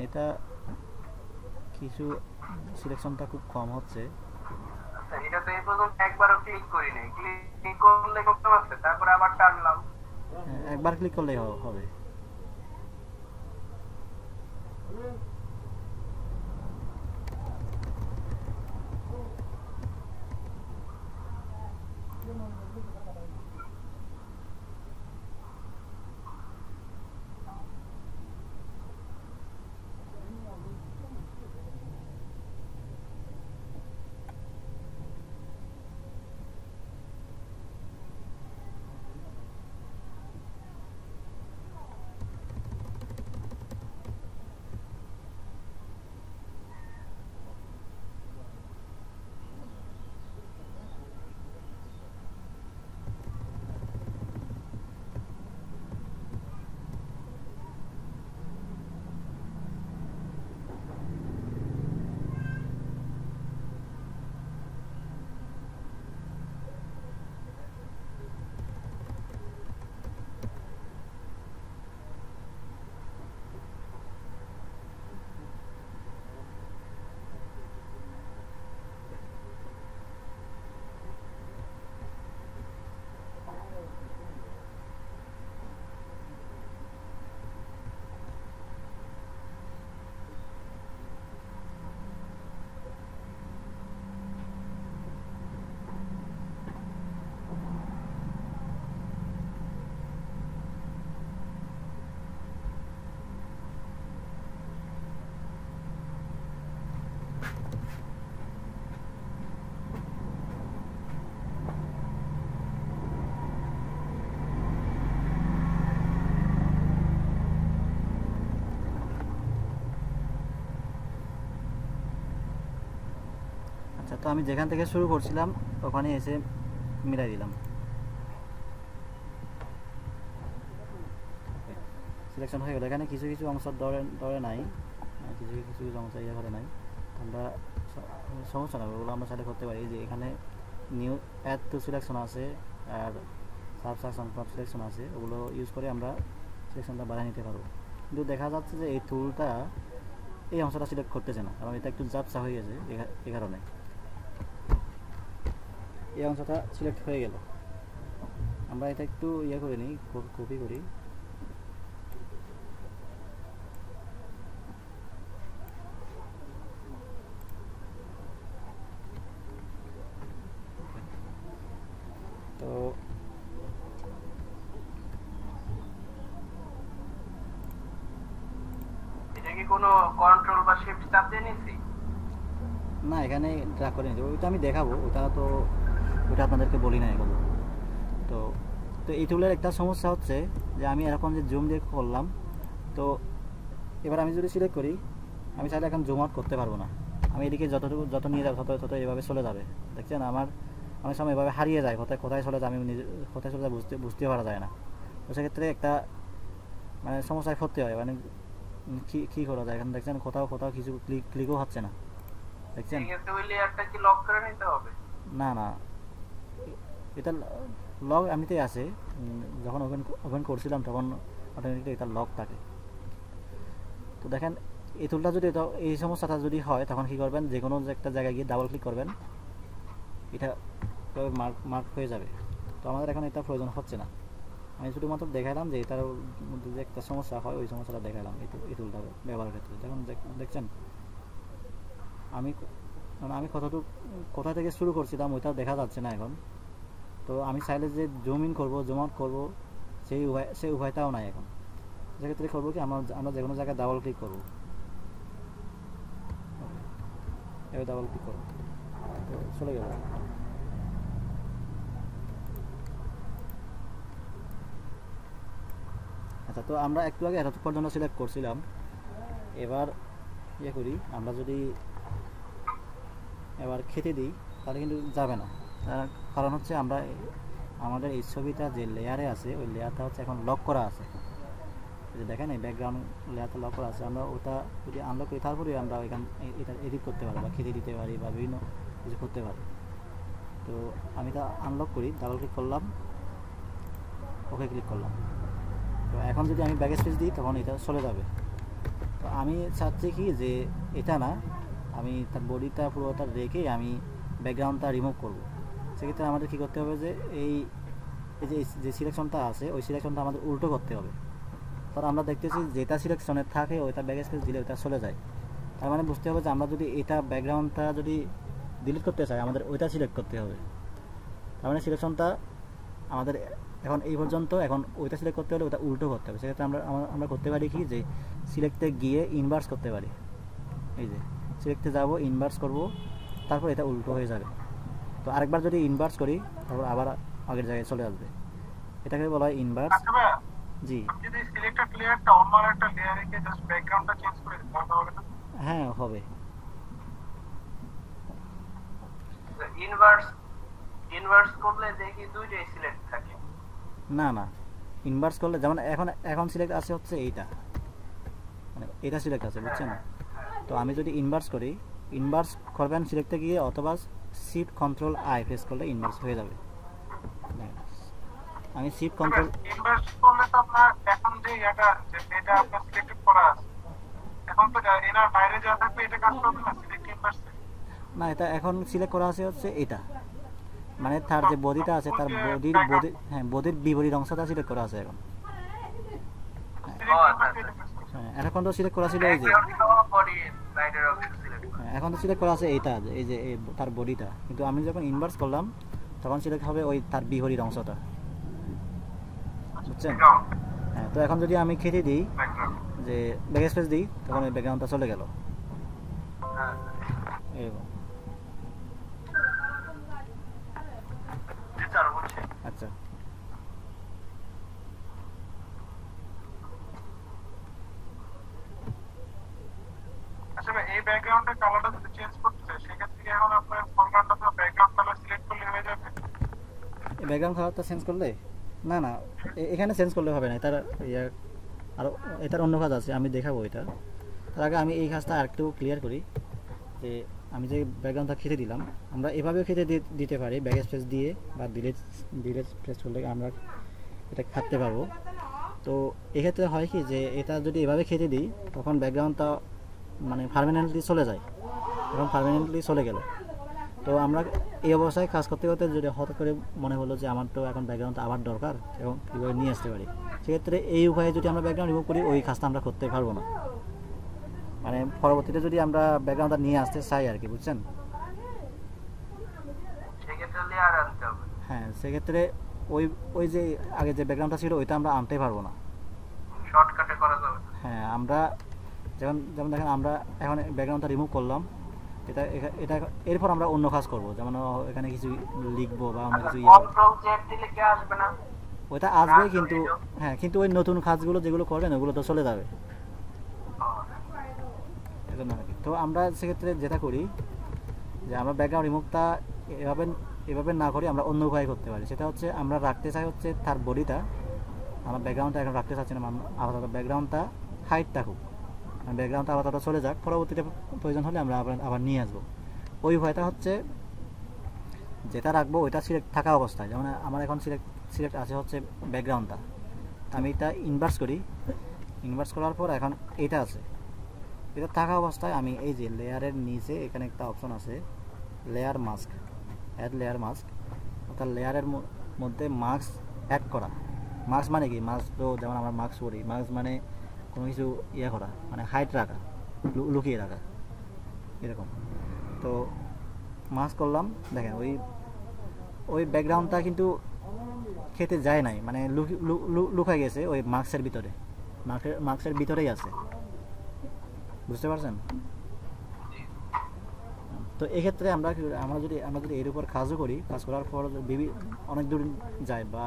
এটা কিছু সিলেকশনটা খুব কম হচ্ছে। এটা তো এই পর্যন্ত একবারও ক্লিক করি নাই, ক্লিক করলে করতে পারছে, তারপরে আবার টানলাম। একবার ক্লিক করলেই হবে। তো আমি যেখান থেকে শুরু করছিলাম ওখানে এসে মিলাই দিলাম। সিলেকশন হয়ে গেল। এখানে কিছু কিছু অংশ ধরে নাই, কিছু কিছু অংশ ইয়ে করে নাই। আমরা সমস্যা না, ওগুলো আমরা সাথে করতে পারি। যে এখানে নিউ অ্যাড টু সিলেকশন আছে আর সাবসেকশন সব সিলেকশন আছে, ওগুলো ইউজ করে আমরা সিলেকশনটা বাড়াই নিতে পারবো। কিন্তু দেখা যাচ্ছে যে এই টুলটা এই অংশটা সিলেক্ট করতেছে না, কারণ এটা একটু ঝাপসা হয়ে গেছে। এই কারণে এই অংশটা সিলেক্ট হয়ে গেল। আমরা এটা একটু ইয়ে করে নিই, কপি করি। তো এটা কি কোনো কন্ট্রোল বা শিফট চাপ দিয়ে নিছি? না, এখানে ড্রাগ করে নিতে ওইটা আমি দেখাবো, ওটা আপনাদেরকে বলি না এগুলো। তো তো এই টুলের একটা সমস্যা হচ্ছে যে আমি এরকম যে জুম দিয়ে করলাম, তো এবার আমি যদি সিলেক্ট করি, আমি চাইলে এখন জুম আউট করতে পারবো না। আমি এদিকে যত নিয়ে যাবো তত এভাবে চলে যাবে। দেখছেন আমার অনেক সময় এভাবে হারিয়ে যায়, কোথায় চলে যায়, আমি কোথায় চলে যায় বুঝতে পারা যায় না। তো সেক্ষেত্রে একটা মানে সমস্যায় পড়তে হয়। মানে কী করা যায়, এখন দেখছেন কোথাও কিছু ক্লিকও হচ্ছে না, দেখছেন? এক্ষেত্রে ওই লেয়ারটা কি লক করে নিতে হবে? না, এটা লক এমনিতেই আছে। যখন ওপেন করছিলাম তখন অটোমেটিকলি এটা লক থাকে। তো দেখেন এই টুলটা যদি এই সমস্যাটা যদি হয়, তখন কী করবেন, যে কোনো একটা জায়গায় গিয়ে ডাবল ক্লিক করবেন, এটা মার্ক হয়ে যাবে। তো আমাদের এখন এটা প্রয়োজন হচ্ছে না। আমি শুধুমাত্র দেখালাম যে এটার মধ্যে যে একটা সমস্যা হয়, ওই সমস্যাটা দেখালাম এই টুলটা ব্যবহারের ক্ষেত্রে। দেখুন দেখছেন আমি কোথা থেকে শুরু করছিলাম ওইটাও দেখা যাচ্ছে না এখন। তো আমি চাইলে যে জুম ইন করবো, জুম আউট করবো, সেই উপায়টাও নাই এখন। সেক্ষেত্রে করবো কি, আমরা যে কোনো জায়গায় ডাবল ক্লিক করবো, এবার ডাবল ক্লিক করবো, তো চলে গেল। আচ্ছা, তো আমরা একটু আগে এত পর্যন্ত সিলেক্ট করছিলাম। এবার ইয়ে করি, আমরা যদি এবার খেতে দিই তাহলে কিন্তু যাবে না। তার কারণ হচ্ছে আমাদের এই ছবিটা যে লেয়ারে আছে, ওই লেয়ারটা হচ্ছে এখন লক করা আছে। যে দেখেন এই ব্যাকগ্রাউন্ড লেয়ারটা লক করা আছে। আমরা ওটা যদি আনলক করি, তারপরে আমরা এটা এডিট করতে পারি বা খেতে দিতে পারি বা বিভিন্ন কিছু করতে পারি। তো আমি এটা আনলক করি, ডাবল ক্লিক করলাম, ওকে ক্লিক করলাম। তো এখন যদি আমি ব্যাক স্পেস দিই তখন এটা চলে যাবে। তো আমি চাচ্ছি কি যে এটা না, আমি তার বডিটা পুরোটা রেখে আমি ব্যাকগ্রাউন্ডটা রিমুভ করব। সেক্ষেত্রে আমাদের কী করতে হবে, যে যে সিলেকশনটা আছে ওই সিলেকশনটা আমাদের উল্টো করতে হবে। কারণ আমরা দেখতেছি যেটা সিলেকশনে থাকে ওইটা ব্যাক স্পেস দিলে ওইটা চলে যায়। তার মানে বুঝতে হবে যে আমরা যদি এটা ব্যাকগ্রাউন্ডটা যদি ডিলিট করতে চাই, আমাদের ওইটা সিলেক্ট করতে হবে। তার মানে সিলেকশনটা আমাদের এখন এই পর্যন্ত, এখন ওইটা সিলেক্ট করতে হলে ওটা উল্টো করতে হবে। সেক্ষেত্রে আমরা করতে পারি কি, যে সিলেক্টে গিয়ে ইনভার্স করতে পারি। এই যে সিলেক্টে যাব, ইনভার্স করব, তারপর এটা উল্টো হয়ে যাবে। তো আরেকবার যদি ইনভার্স করি, তারপর আবার আগের জায়গায় চলে আসবে। এটাকে বলা হয় ইনভার্স। জি, যদি সিলেক্টেড লেয়ারটা অন্য একটা লেয়ারে গিয়ে জাস্ট ব্যাকগ্রাউন্ডটা চেঞ্জ করে দিই তাহলে হবে না? হ্যাঁ হবে। ইনভার্স করলে দেখি দুইটাই সিলেক্ট থাকে। না, ইনভার্স করলে যেমন এখন সিলেক্ট আছে হচ্ছে এইটা, মানে এটা সিলেক্ট আছে, বুঝছেন? তো আমি যদি ইনভার্স করি, ইনভার্স করবেন সিলেক্টে গিয়ে, অথবা শিফট কন্ট্রোল আই প্রেস করলে ইনভার্স হয়ে যাবে। আমি শিফট কন্ট্রোল ইনভার্স করলে তো আপনার এখন যে এটা আপনার সিলেক্টেড করা আছে, এখন তো এনার বাইরে যা থাকবে এটা কাজ করবে না সিলেক্ট ইনভার্স। না, এটা এখন সিলেক্ট করা আছে হচ্ছে এটা, মানে তার যে বডিটা আছে, তার বডির বিপরীত অংশটা সিলেক্ট করা আছে এখন। হ্যাঁ, এখন তো সিলেক্ট করা ছিল এই যে, এখন তো সিলেক্ট করা আছে এইটা, এই যে তার বডিটা। কিন্তু আমি যখন ইনভার্স করলাম তখন সিলেক্ট হবে ওই তার বিপরীত অংশটা, বুঝছেন? হ্যাঁ, তো এখন যদি আমি খেতে দিই, যে ব্যাক স্পেস দিই, তখন ওই ব্যাকগ্রাউন্ডটা চলে গেল এরকম। আচ্ছা, এই ব্যাকগ্রাউন্ডের কালারটা যদি চেঞ্জ করতে চাই সেক্ষেত্রে কি এখন আপনার ফরম্যাটটা তো ব্যাকগ্রাউন্ড কালার সিলেক্ট করলে হয়ে যাবে? ব্যাকগ্রাউন্ড কালারটা চেঞ্জ করলে না না এখানে চেঞ্জ করলে হবে না, এটার আর এটার অন্য কাজ আছে, আমি দেখাবো এটা। তার আগে আমি এই কাজটা আরেকটু ক্লিয়ার করি যে আমি যে ব্যাকগ্রাউন্ডটা খেতে দিলাম, আমরা এভাবেও খেতে দিতে পারি, ব্যাক স্পেস দিয়ে বা ডিলেট প্রেস করলে আমরা এটা খাটতে পারবো। তো এক্ষেত্রে হয় কি যে এটা যদি এভাবে খেতে দিই তখন ব্যাকগ্রাউন্ডটা মানে পার্মানেন্টলি চলে যায়, এখন পার্মানেন্টলি চলে গেল। তো আমরা এই অবস্থায় কাজ করতে করতে যদি হঠাৎ করে মনে হলো যে আমার তো এখন ব্যাকগ্রাউন্ডটা আবার দরকার এবং কীভাবে নিয়ে আসতে পারি, সেক্ষেত্রে এই উপায়ে যদি আমরা ব্যাকগ্রাউন্ড রিমুভ করি ওই কাজটা আমরা করতে পারবো না, মানে পরবর্তীতে যদি আমরা ব্যাকগ্রাউন্ডটা নিয়ে আসতে চাই আর কি, বুঝছেন? সেক্ষেত্রে লেয়ার আনতে হবে। হ্যাঁ, সেক্ষেত্রে ওই যে আগে যে ব্যাকগ্রাউন্ডটা ছিল ওইটা আমরা আনতে পারবো না, শর্টকাটে করা যাবে। হ্যাঁ আমরা যেমন দেখেন আমরা এখন ব্যাকগ্রাউন্ডটা রিমুভ করলাম, এটা এটা এরপর আমরা অন্য কাজ করব, যেমন এখানে কিছু লিখবো বা অন্য কিছু কন্ট্রোল জেড দিলে কি আসবে না? ওইটা আসবে, কিন্তু হ্যাঁ কিন্তু ওই নতুন কাজগুলো যেগুলো করবেন ওগুলো তো চলে যাবে, এজন্য আর কি। তো আমরা সেক্ষেত্রে যেটা করি যে আমরা ব্যাকগ্রাউন্ড রিমুভটা এভাবে না করি আমরা অন্য উপায় করতে পারি, সেটা হচ্ছে আমরা রাখতে চাই হচ্ছে তার বডিটা, আমরা ব্যাকগ্রাউন্ডটা এখন রাখতে চাচ্ছি না, আপাতত ব্যাকগ্রাউন্ডটা হাইট থাকুক, ব্যাকগ্রাউন্ডটা আপাতত চলে যাক, পরবর্তীতে প্রয়োজন হলে আমরা আবার নিয়ে আসবো। ওই উপায়টা হচ্ছে যেটা রাখবো ওইটা সিলেক্ট থাকা অবস্থায়, যেমন আমার এখন সিলেক্ট আছে হচ্ছে ব্যাকগ্রাউন্ডটা, আমি এটা ইনভার্স করি, ইনভার্স করার পর এখন এটা আছে, এটা থাকা অবস্থায় আমি এই যে লেয়ারের নিচে এখানে একটা অপশন আছে layer mask, add layer mask, অর্থাৎ লেয়ারের মধ্যে মাস্ক অ্যাড করা। মাস্ক মানে কি, মাস্ক তো যেমন আমরা মাস্ক করি, মাস্ক মানে কোনো কিছু ইয়ে করা, মানে হাইট রাখা, লুকিয়ে রাখা এরকম। তো মাস্ক করলাম, দেখেন ওই ব্যাকগ্রাউন্ডটা কিন্তু খেতে যায় নাই, মানে লুকাই গেছে ওই মাস্কের ভিতরে, মাস্কের ভিতরেই আছে, বুঝতে পারছেন? তো এক্ষেত্রে আমরা যদি এর উপর কাজও করি, কাজ করার পর অনেক দূর যায় বা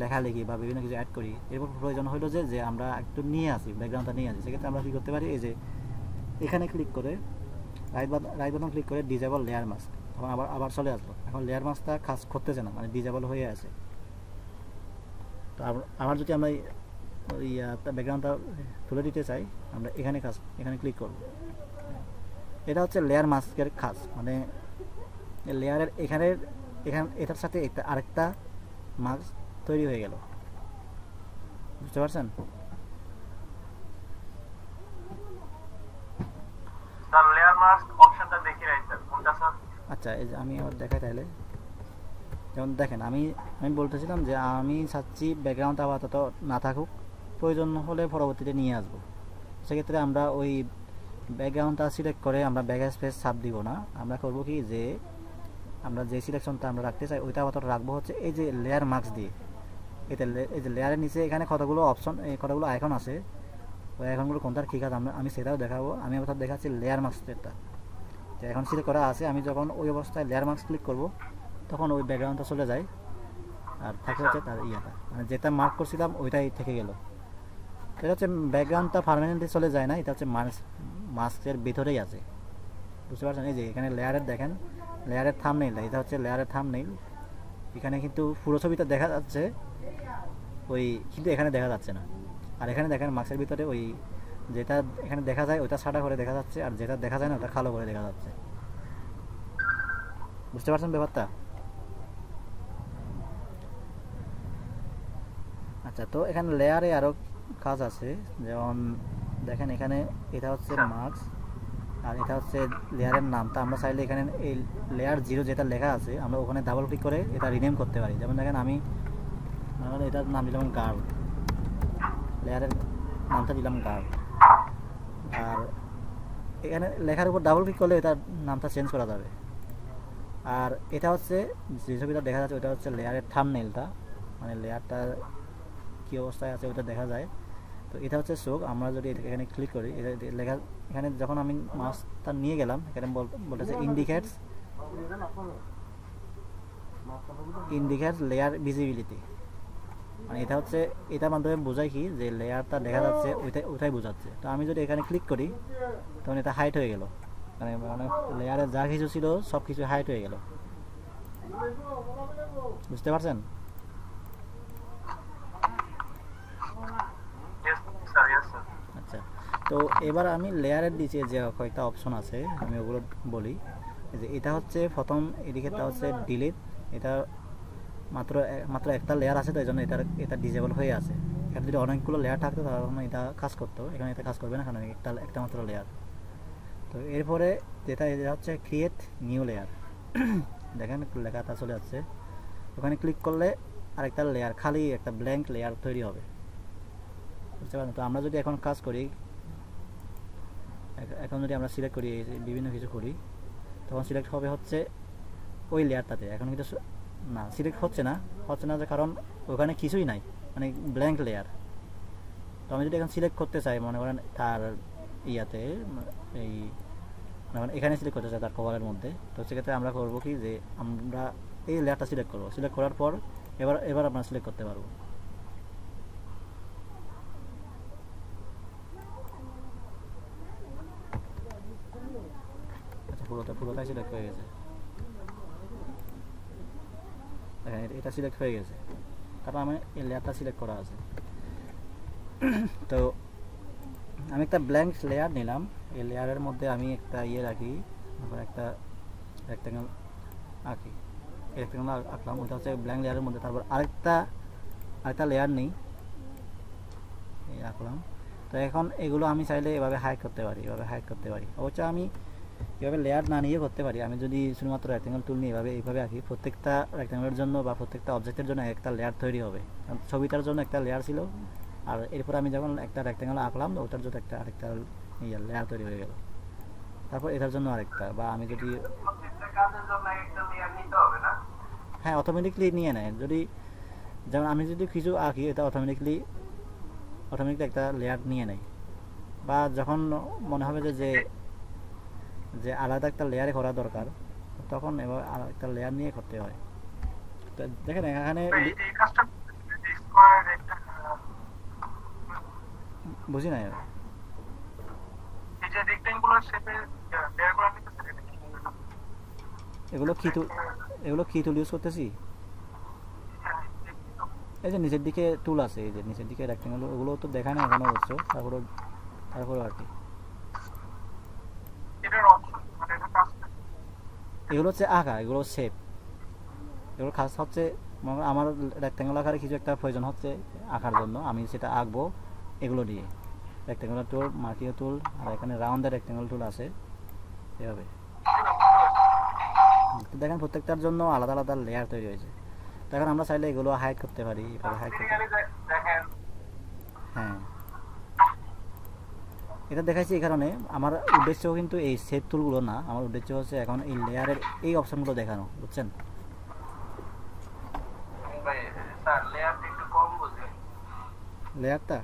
লেখালেখি বা বিভিন্ন কিছু অ্যাড করি, এরপর প্রয়োজন হলো যে আমরা একটু নিয়ে আসি, ব্যাকগ্রাউন্ডটা নিয়ে আসি, সেক্ষেত্রে আমরা কী করতে পারি, এই যে এখানে ক্লিক করে রাইট বাটন ক্লিক করে ডিজেবল লেয়ার মাস্ক, তখন আবার চলে আসলো, এখন লেয়ার মাস্কটা কাজ করতেছে না, মানে ডিজেবল হয়ে আছে। তো আবার যদি আমরা ব্যাকগ্রাউন্ডটা তুলে দিতে চাই আমরা এখানে ক্লিক করব, এটা হচ্ছে লেয়ার মাস্কের কাজ, মানে লেয়ারের এটার সাথে আরেকটা মাস্ক তৈরি হয়ে গেল, বুঝতে পারছেন? স্যার লেয়ার মাস্ক অপশনটা দেখি রাইট স্যার, কোনটা স্যার? আচ্ছা, এই যে আমি আবার দেখাই তাহলে, যেমন দেখেন আমি বলতেছিলাম যে আমি চাচ্ছি ব্যাকগ্রাউন্ডটা আপাতত না থাকুক, প্রয়োজন হলে পরবর্তীতে নিয়ে আসবো, সেক্ষেত্রে আমরা ওই ব্যাকগ্রাউন্ডটা সিলেক্ট করে আমরা ব্যাক স্পেস চাপ দিব না, আমরা করব কি যে আমরা যে সিলেকশনটা আমরা রাখতে চাই ওইটা আপাতত রাখবো হচ্ছে এই যে লেয়ার মাস্ক দিয়ে, এই যে লেয়ারের নিচে এখানে কতগুলো অপশন, কতগুলো আইকন আছে, ওই আইকনগুলো কোনটার কী কাজ আমি সেটাও দেখাবো। আমি অর্থাৎ দেখাচ্ছি লেয়ার মাস্কটা, তো এখন সিলেক্ট করা আছে, আমি যখন ওই অবস্থায় লেয়ার মাস্ক ক্লিক করব তখন ওই ব্যাকগ্রাউন্ডটা চলে যায়, আর থাকে হচ্ছে তার ইয়েটা, মানে যেটা মার্ক করছিলাম ওইটাই থেকে গেল। এটা হচ্ছে ব্যাকগ্রাউন্ডটা পার্মানেন্টলি চলে যায় না, এটা হচ্ছে মাস্কের ভিতরেই আছে, বুঝতে পারছেন? এই যে এখানে লেয়ারের দেখেন, লেয়ারের থাম্বনেইল, এটা হচ্ছে লেয়ারের থাম্বনেইল, এখানে কিন্তু পুরো ছবিটা দেখা যাচ্ছে কিন্তু এখানে দেখা যাচ্ছে না, আর এখানে দেখেন মাস্কের ভিতরে ওই যেটা এখানে দেখা যায় ওটা সাদা করে দেখা যাচ্ছে, আর যেটা দেখা যায় না ওটা কালো করে দেখা যাচ্ছে, বুঝতে পারছেন ব্যাপারটা? আচ্ছা, তো এখানে লেয়ারে আরও কাজ আছে, যেমন দেখেন এখানে এটা হচ্ছে মার্কস, আর এটা হচ্ছে লেয়ারের নামটা, আমরা চাইলে এখানে এই লেয়ার 0 যেটা লেখা আছে আমরা ওখানে ডাবল ক্লিক করে এটা রিনেম করতে পারি। যেমন দেখেন আমি এটার নাম দিলাম গার্ল, লেয়ারের নামটা দিলাম গার্ল, আর এখানে লেখার উপর ডাবল ক্লিক করলে এটার নামটা চেঞ্জ করা যাবে। আর এটা হচ্ছে যে ছবিটা দেখা যাচ্ছে ওটা হচ্ছে লেয়ারের থাম্বনেইলটা, মানে লেয়ারটা কী অবস্থায় আছে ওটা দেখা যায়। তো এটা হচ্ছে চোখ, আমরা যদি এখানে ক্লিক করি এটা লেখা, এখানে যখন আমি মাছটা নিয়ে গেলাম এখানে বলতেছে ইন্ডিকেটস লেয়ার ভিজিবিলিটি, মানে এটা হচ্ছে এটার মাধ্যমে বোঝায় কি যে লেয়ারটা দেখা যাচ্ছে ওইটাই বোঝাচ্ছে। তো আমি যদি এখানে ক্লিক করি তখন এটা হাইট হয়ে গেল, মানে মানে লেয়ারে যা কিছু ছিল সব কিছু হাইট হয়ে গেল, বুঝতে পারছেন? আচ্ছা, তো এবার আমি লেয়ারের নিচে যে কয়েকটা অপশন আছে আমি ওগুলো বলি। যে এটা হচ্ছে প্রথম, এদিকেটা হচ্ছে ডিলিট। এটা মাত্র একটা লেয়ার আছে, তো এই জন্য এটা ডিজেবল হয়ে আছে। এখানে যদি অনেকগুলো লেয়ার থাকতো তাহলে এটা কাজ করতো, এখানে এটা কাজ করবে না, কারণ একটা মাত্র লেয়ার। তো এরপরে যেটা হচ্ছে ক্রিয়েট নিউ লেয়ার, দেখেন লেখাটা চলে যাচ্ছে। ওখানে ক্লিক করলে আরেকটা লেয়ার, খালি একটা ব্ল্যাঙ্ক লেয়ার তৈরি হবে, বুঝতে পারেন? তো আমরা যদি এখন কাজ করি, এখন যদি আমরা সিলেক্ট করি, বিভিন্ন কিছু করি, তখন সিলেক্ট হবে হচ্ছে ওই লেয়ারটাতে। এখন কিন্তু না, সিলেক্ট হচ্ছে না যে কারণ ওখানে কিছুই নাই, মানে ব্ল্যাঙ্ক লেয়ার। তো আমি যদি এখন সিলেক্ট করতে চাই, মনে করেন তার ইয়াতে এই মানে এখানে সিলেক্ট করতে চাই তার কভারের মধ্যে, তো সেক্ষেত্রে আমরা করবো কি, যে আমরা এই লেয়ারটা সিলেক্ট করবো। সিলেক্ট করার পর এবার আমরা সিলেক্ট করতে পারবো। আচ্ছা, পুরোটাই সিলেক্ট হয়ে গেছে, এটা সিলেক্ট হয়ে গেছে, কারণ আমি এই লেয়ারটা সিলেক্ট করা আছে। তো আমি একটা ব্ল্যাঙ্ক লেয়ার নিলাম, এই লেয়ারের মধ্যে আমি একটা ইয়ে রাখি, একটা রেক্ট্যাঙ্গেল আঁকি, রেক্ট্যাঙ্গেল আঁকলাম, ওটা হচ্ছে ব্ল্যাঙ্ক লেয়ারের মধ্যে। তারপর আরেকটা লেয়ার নিই, এই আঁকলাম। তো এখন এগুলো আমি চাইলে এভাবে হাইড করতে পারি, অবশ্য আমি এভাবে লেয়ার না নিয়ে করতে পারি। আমি যদি শুধুমাত্র রেক্ট্যাঙ্গেল টুল নিয়ে এইভাবে আঁকি, প্রত্যেকটা রেক্ট্যাঙ্গেলের জন্য বা প্রত্যেকটা অবজেক্টের জন্য একটা লেয়ার তৈরি হবে। কারণ ছবিটার জন্য একটা লেয়ার ছিল, আর এরপর আমি যখন একটা রেক্ট্যাঙ্গেল আঁকলাম, ওটার জন্য আরেকটা লেয়ার তৈরি হয়ে গেল। তারপর এটার জন্য আরেকটা, বা আমি যদি হ্যাঁ অটোমেটিকলি নিয়ে নেয়। যদি যেমন আমি যদি কিছু আঁকি, এটা অটোমেটিকলি একটা লেয়ার নিয়ে নেয়। বা যখন মনে হবে যে আলাদা একটা লেয়ারে করা দরকার, তখন এবার আরেকটা লেয়ার নিয়ে করতে হয়। তো দেখেন এখানে বুঝি না, এগুলো কি টুল ইউজ করতেছি? এই যে নিচের দিকে টুল আছে, এই যে নিচের দিকে রেক্ট্যাঙ্গেল, ওগুলো তো দেখায় না এখনো অবশ্য। তারপরে আর কি, এগুলো হচ্ছে আঁকা, এগুলো শেপ, এগুলো খাস হচ্ছে আমার রেক্ট্যাঙ্গেল আকারে কিছু একটা প্রয়োজন হচ্ছে আঁকার জন্য, আমি সেটা আঁকবো এগুলো দিয়ে। রেক্ট্যাঙ্গুলার টুল, মার্কিও টুল, আর এখানে রাউন্ডের রেক্ট্যাঙ্গেল টুল আছে, এভাবে। দেখেন প্রত্যেকটার জন্য আলাদা আলাদা লেয়ার তৈরি হয়েছে। তখন আমরা চাইলে এগুলো হাইড করতে পারি, এভাবে হাইড করতে পারি। হ্যাঁ, এটা দেখাইছি এই কারণে, আমার উদ্দেশ্য কিন্তু এই শেপ টুলগুলো না, আমার উদ্দেশ্য হচ্ছে এখন এই লেয়ারের এই অপশনগুলো দেখানো, বুঝছেন? লেয়ারটা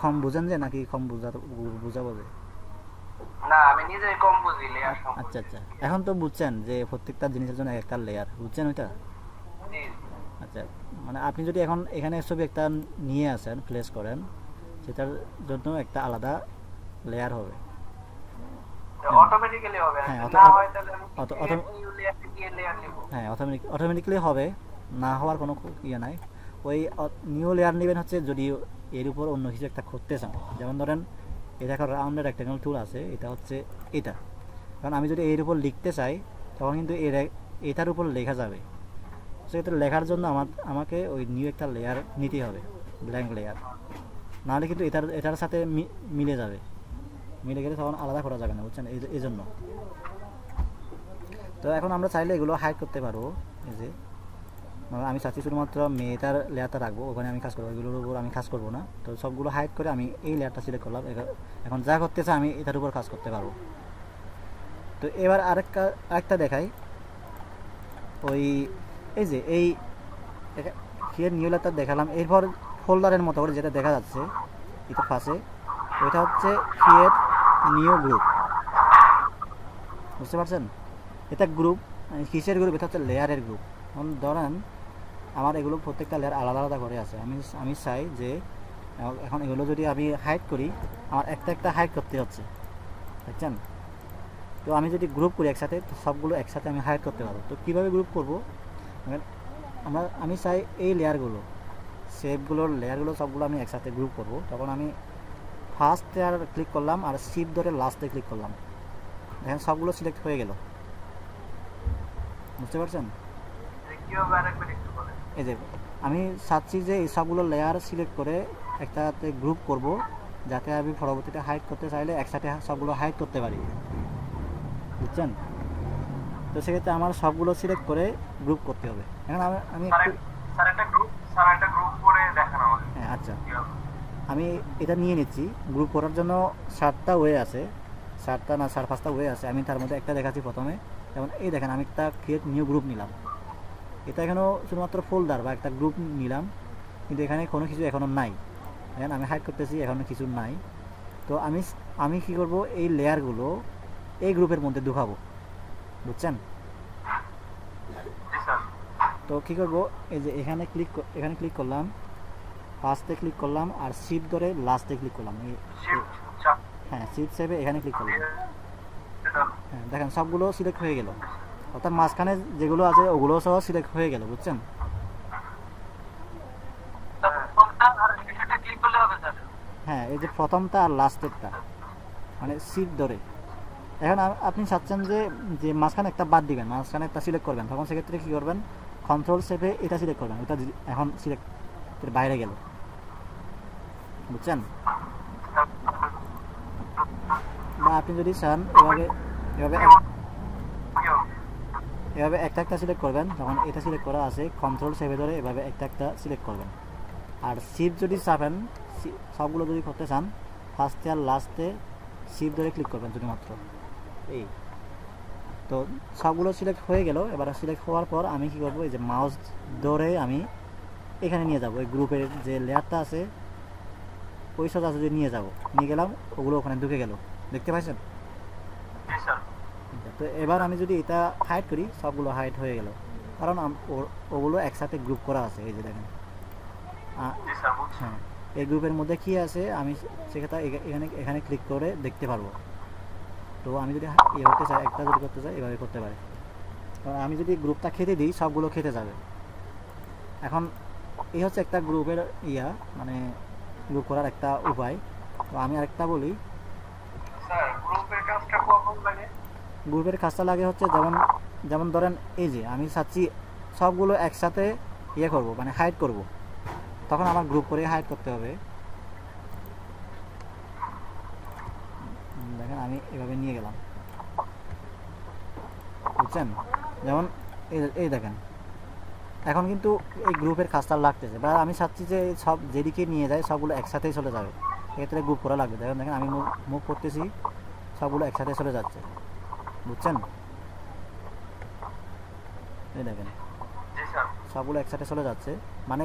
কম বুঝেন যে, নাকি কম বুঝা বোঝে? না, আমি নিজেই কম বুঝি লেয়ার সম্পর্কে। আচ্ছা আচ্ছা, এখন তো বুঝছেন যে প্রত্যেকটা জিনিসের জন্য একটা লেয়ার, বুঝছেন ওইটা? আচ্ছা, মানে আপনি যদি এখন এখানে ছবি একটা নিয়ে আসেন, প্লেস করেন, সেটার জন্য একটা আলাদা লেয়ার হবে। অটোমেটিক্যালি হবে, না হয় তাহলে আমি নিউ লেয়ার দিয়ে লেয়ার নেব। হ্যাঁ, অটোমেটিক্যালি হবে, না হওয়ার কোনো ইয়ে নাই। ওই নিউ লেয়ার নেবেন হচ্ছে যদি এর উপর অন্য কিছু একটা করতে চান। যেমন ধরেন এটা একটা রাউন্ডের রেক্ট্যাঙ্গেল টুল আছে, এটা হচ্ছে এটা, কারণ আমি যদি এর উপর লিখতে চাই তখন কিন্তু এটার উপর লেখা যাবে। সেক্ষেত্রে লেখার জন্য আমাকে ওই নিউ একটা লেয়ার নিতে হবে, ব্ল্যাঙ্ক লেয়ার, নাহলে কিন্তু এটার সাথে মিলে যাবে, মিলে গেলে তখন আলাদা করা যাবে না, বুঝছেন? এই জন্য। তো এখন আমরা চাইলে এগুলো হাইড করতে পারবো। এই যে আমি চাচ্ছি শুধুমাত্র মেয়েটার লেয়ারটা রাখবো, ওখানে আমি কাজ করবো, এগুলোর উপর আমি কাজ করবো না। তো সবগুলো হাইড করে আমি এই লেয়ারটা সিলেক্ট করলাম। এখন যা করতে চাই আমি এটার উপর কাজ করতে পারবো। তো এবার আরেকটা দেখাই, ওই এই যে এই ক্রিয়েট নিউ লেয়ারটা দেখালাম। এরপর ফোল্ডারের মতো করে যেটা দেখা যাচ্ছে এটা পাশে, ওইটা হচ্ছে ক্রিয়েট নিউ গ্রুপ, বুঝতে পারছেন? এটা গ্রুপ, কিসের গ্রুপ? এটা হচ্ছে লেয়ারের গ্রুপ। ধরেন আমার এগুলো প্রত্যেকটা লেয়ার আলাদা আলাদা করে আছে, আমি চাই যে এখন এগুলো যদি আমি হাইড করি, আমার একটা হাইড করতে হচ্ছে। দেখছেন? তো আমি যদি গ্রুপ করি একসাথে, তো সবগুলো একসাথে আমি হাইড করতে পারবো। তো কীভাবে গ্রুপ করবো? আমি চাই এই লেয়ারগুলো, শেপগুলোর লেয়ারগুলো সবগুলো আমি একসাথে গ্রুপ করব। তখন আমি ফার্স্টে আর ক্লিক করলাম আর শিফট ধরে লাস্টে ক্লিক করলাম। দেখেন সবগুলো সিলেক্ট হয়ে গেল। বুঝতে পারছেন? এই যে আমি চাচ্ছি যে এই সবগুলো লেয়ার সিলেক্ট করে একটাতে গ্রুপ করব, যাতে আমি পরবর্তীতে হাইড করতে চাইলে একসাথে সবগুলো হাইড করতে পারি। বুঝছেন? তো সেক্ষেত্রে আমার সবগুলো সিলেক্ট করে গ্রুপ করতে হবে। এখন আমি হ্যাঁ, আচ্ছা, আমি এটা নিয়ে নিচ্ছি। গ্রুপ করার জন্য 7টা ওয়ে আছে, 7টা না 5টা ওয়ে আছে। আমি তার মধ্যে একটা দেখাচ্ছি প্রথমে। যেমন এই দেখেন, আমি একটা ক্রিয়েট নিউ গ্রুপ নিলাম। এটা এখনও শুধুমাত্র ফোল্ডার বা একটা গ্রুপ নিলাম, কিন্তু এখানে কোনো কিছু এখনও নাই। দেখেন আমি হাইড করতেছি, এখনও কিছু নাই। তো আমি কি করব, এই লেয়ারগুলো এই গ্রুপের মধ্যে ঢুকাবো। বুঝছেন? তো কী করব, এই যে এখানে ক্লিক করলাম, ফার্স্টে ক্লিক করলাম আর শিফট ধরে লাস্টে ক্লিক করলাম। হ্যাঁ, শিফট সেভে এখানে ক্লিক করলাম। হ্যাঁ, দেখেন সবগুলো সিলেক্ট হয়ে গেল, অর্থাৎ মাঝখানে যেগুলো আছে ওগুলো সহ সিলেক্ট হয়ে গেল। বুঝছেন? হ্যাঁ, এই যে প্রথমটা আর লাস্টেরটা, মানে শিফট ধরে। এখন আপনি চাচ্ছেন যে মাঝখানে একটা বাদ দিবেন, মাঝখানে একটা সিলেক্ট করবেন, তখন সেক্ষেত্রে কী করবেন, কন্ট্রোল সেভে এটা সিলেক্ট করবেন। এটা এখন সিলেক্ট বাইরে গেল। বুঝছেন? বা আপনি যদি চান এভাবে একটা সিলেক্ট করবেন, তখন এটা সিলেক্ট করা আছে, কন্ট্রোল সেভে ধরে এভাবে একটা সিলেক্ট করবেন। আর শিফট যদি চাপেন, সবগুলো যদি করতে চান, ফার্স্টে আর লাস্টে শিফট ধরে ক্লিক করবেন শুধুমাত্র। এই তো সবগুলো সিলেক্ট হয়ে গেল। এবার সিলেক্ট হওয়ার পর আমি কি করব, এই যে মাউস ধরে আমি এখানে নিয়ে যাব, এই গ্রুপের যে লেয়ারটা আছে ওই সাথে যদি নিয়ে গেলাম, ওগুলো ওখানে ঢুকে গেল। দেখতে পাচ্ছেন? তো এবার আমি যদি এটা হাইড করি, সবগুলো হাইড হয়ে গেল, কারণ ওগুলো একসাথে গ্রুপ করা আছে। এই যে দেখেন, হ্যাঁ, এই গ্রুপের মধ্যে কি আছে আমি সেক্ষেত্রে এখানে ক্লিক করে দেখতে পারবো। তো আমি যদি করতে চাই, একটা যদি করতে চাই, এভাবে করতে পারি। আমি যদি গ্রুপটা খেতে দিই, সবগুলো খেতে যাবে। এখন এই হচ্ছে একটা গ্রুপের মানে গ্রুপ করার একটা উপায়। তো আমি আরেকটা বলি, গ্রুপের কাজটা লাগে হচ্ছে যেমন ধরেন এই যে আমি চাচ্ছি সবগুলো একসাথে করব, মানে হাইড করব, তখন আমার গ্রুপ করে হাইড করতে হবে। দেখেন আমি এভাবে নিয়ে গেলাম। বুঝছেন? যেমন এই দেখেন, এখন কিন্তু এই গ্রুপের কাজটা লাগতেছে, বা আমি চাচ্ছি যে সব যেদিকে নিয়ে যায় সবগুলো একসাথেই চলে যাবে, এক্ষেত্রে গ্রুপ করা লাগবে। দেখেন আমি মুভ করতেছি, সবগুলো একসাথে চলে যাচ্ছে। বুঝছেন? এই দেখেন সবগুলো একসাথে চলে যাচ্ছে, মানে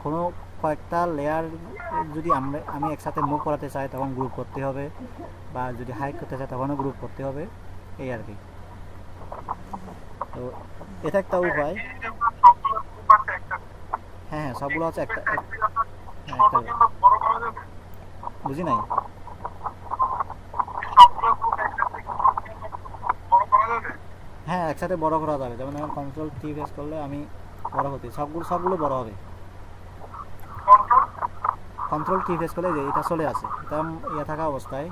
কোনো কয়েকটা লেয়ার যদি আমি একসাথে মুভ করাতে চাই, তখন গ্রুপ করতে হবে, বা যদি হাইড করতে চাই তখনও গ্রুপ করতে হবে, এই আর কি। তো এটা একটা উপায়। হ্যাঁ, সবগুলো হচ্ছে একটা বুঝি নাই। হ্যাঁ, একসাথে বড় করা যাবে। যেমন এখন কন্ট্রোল টি প্রেস করলে আমি বড় হতে সবগুলো বড় হবে। কন্ট্রোল টি প্রেস করলে যে এটা চলে আসে, এটা থাকা অবস্থায়,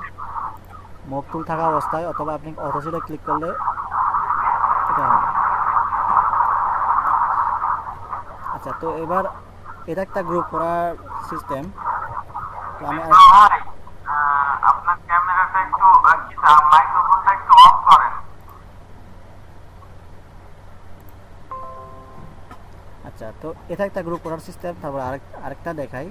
মুভ টুল থাকা অবস্থায়, অথবা আপনি অটো সিলেক্ট ক্লিক করলে এটা হবে। আচ্ছা, তো এবার এটা একটা গ্রুপ করার সিস্টেম। তো আমি আপনার ক্যামেরাটা একটু মাইক্রোফোনটা একটু অফ করেন। আচ্ছা, তো এটা একটা গ্রুপ করার সিস্টেম। তারপর আরেকটা দেখাই।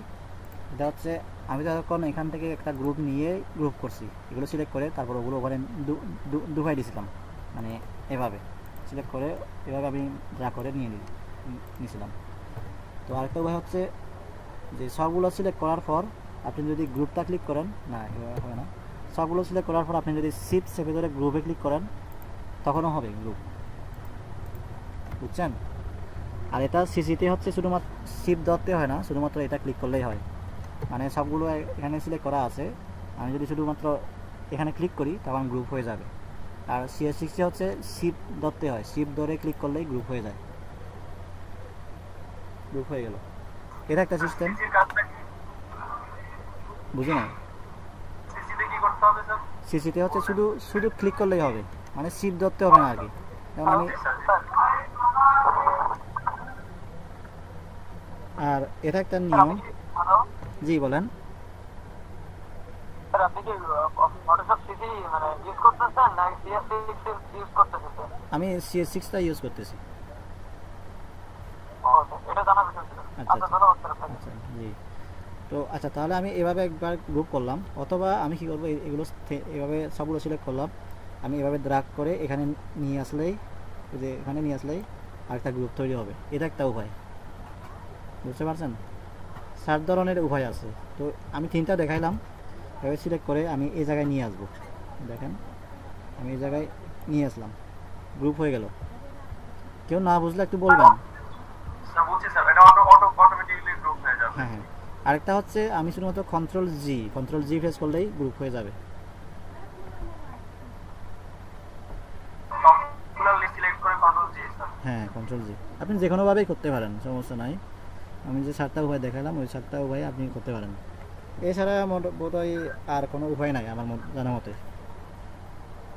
এটা হচ্ছে আমি যখন এখান থেকে একটা গ্রুপ নিয়ে গ্রুপ করছি, এগুলো সিলেক্ট করে তারপর ওগুলো ওখানে দুভাই দিয়েছিলাম, মানে এভাবে সিলেক্ট করে এভাবে আমি ড্রা করে নিয়েছিলাম। তো আরেকটা উপায় হচ্ছে যে সবগুলো সিলেক্ট করার পর আপনি যদি গ্রুপটা ক্লিক করেন, না এভাবে হবে না, সবগুলো সিলেক্ট করার পর আপনি যদি শিফট চেপে ধরে গ্রুপে ক্লিক করেন, তখনও হবে গ্রুপ। বুঝছেন? আর এটা সিসিতে হচ্ছে শুধুমাত্র শিফট ধরতে হয় না, শুধুমাত্র এটা ক্লিক করলেই হয়, মানে সবগুলো এখানে সিলেক্ট করা আছে। আমি যদি শুধুমাত্র এখানে ক্লিক করি তখন গ্রুপ হয়ে যাবে। আর CS60 হচ্ছে শিপ ধরতে হয়, শিপ ধরে ক্লিক করলেই গ্রুপ হয়ে যায়, গ্রুপ হয়ে গেল। এটা একটা সিস্টেম, সিসির কাজটা কি? বুঝি না। সিসিতে কি করতে হবে স্যার? সিসিতে হচ্ছে শুধু শুধু ক্লিক করলেই হবে, মানে শিপ ধরতে হবে না আর কি। যেমন আমি, আর এটা একটা নিয়ম। জি বলেন। স্যার আপনি কি ফটোশপ সিসি মানে ইউজ করতেছেন না CS6 ইউজ করতেছেন? আমি CS6টা ইউজ করতেছি। এটা জানা বিষয় ছিল। আচ্ছা ধন্যবাদ স্যার আপনাকে। আচ্ছা জি। তো আচ্ছা, তাহলে আমি এভাবে একবার গ্রুপ করলাম, অথবা আমি কি করবো, এগুলো এভাবে সবগুলো সিলেক্ট করলাম, আমি এভাবে ড্রাগ করে এখানে নিয়ে আসলেই, যে এখানে নিয়ে আসলেই আরেকটা গ্রুপ তৈরি হবে। এটা একটা উপায়, বুঝতে পারছেন? 7 ধরনের উপায় আছে। তো আমি 3টা দেখাইলাম। এভাবে সিলেক্ট করে আমি এই জায়গায় নিয়ে আসবো, দেখেন আমি এই জায়গায় নিয়ে আসলাম, গ্রুপ হয়ে গেল। কেউ না বুঝলে একটু বলবেন। স্যার বুঝছি স্যার, এটা অটোমেটিক্যালি গ্রুপ হয়ে যাবে। হ্যাঁ হ্যাঁ। আরেকটা হচ্ছে আমি শুধুমাত্র কন্ট্রোল জি প্রেস করলেই গ্রুপ হয়ে যাবে। সবগুলো সিলেক্ট করে কন্ট্রোল জি স্যার। হ্যাঁ কন্ট্রোল জি, আপনি যে কোনোভাবেই করতে পারেন, সমস্যা নাই। আমি যে 7টা উপায় দেখালাম ওই 7টা উপায় আপনি করতে পারেন। এছাড়া বোধহয় আর কোনো উপায় নাই আমার জানা মতে।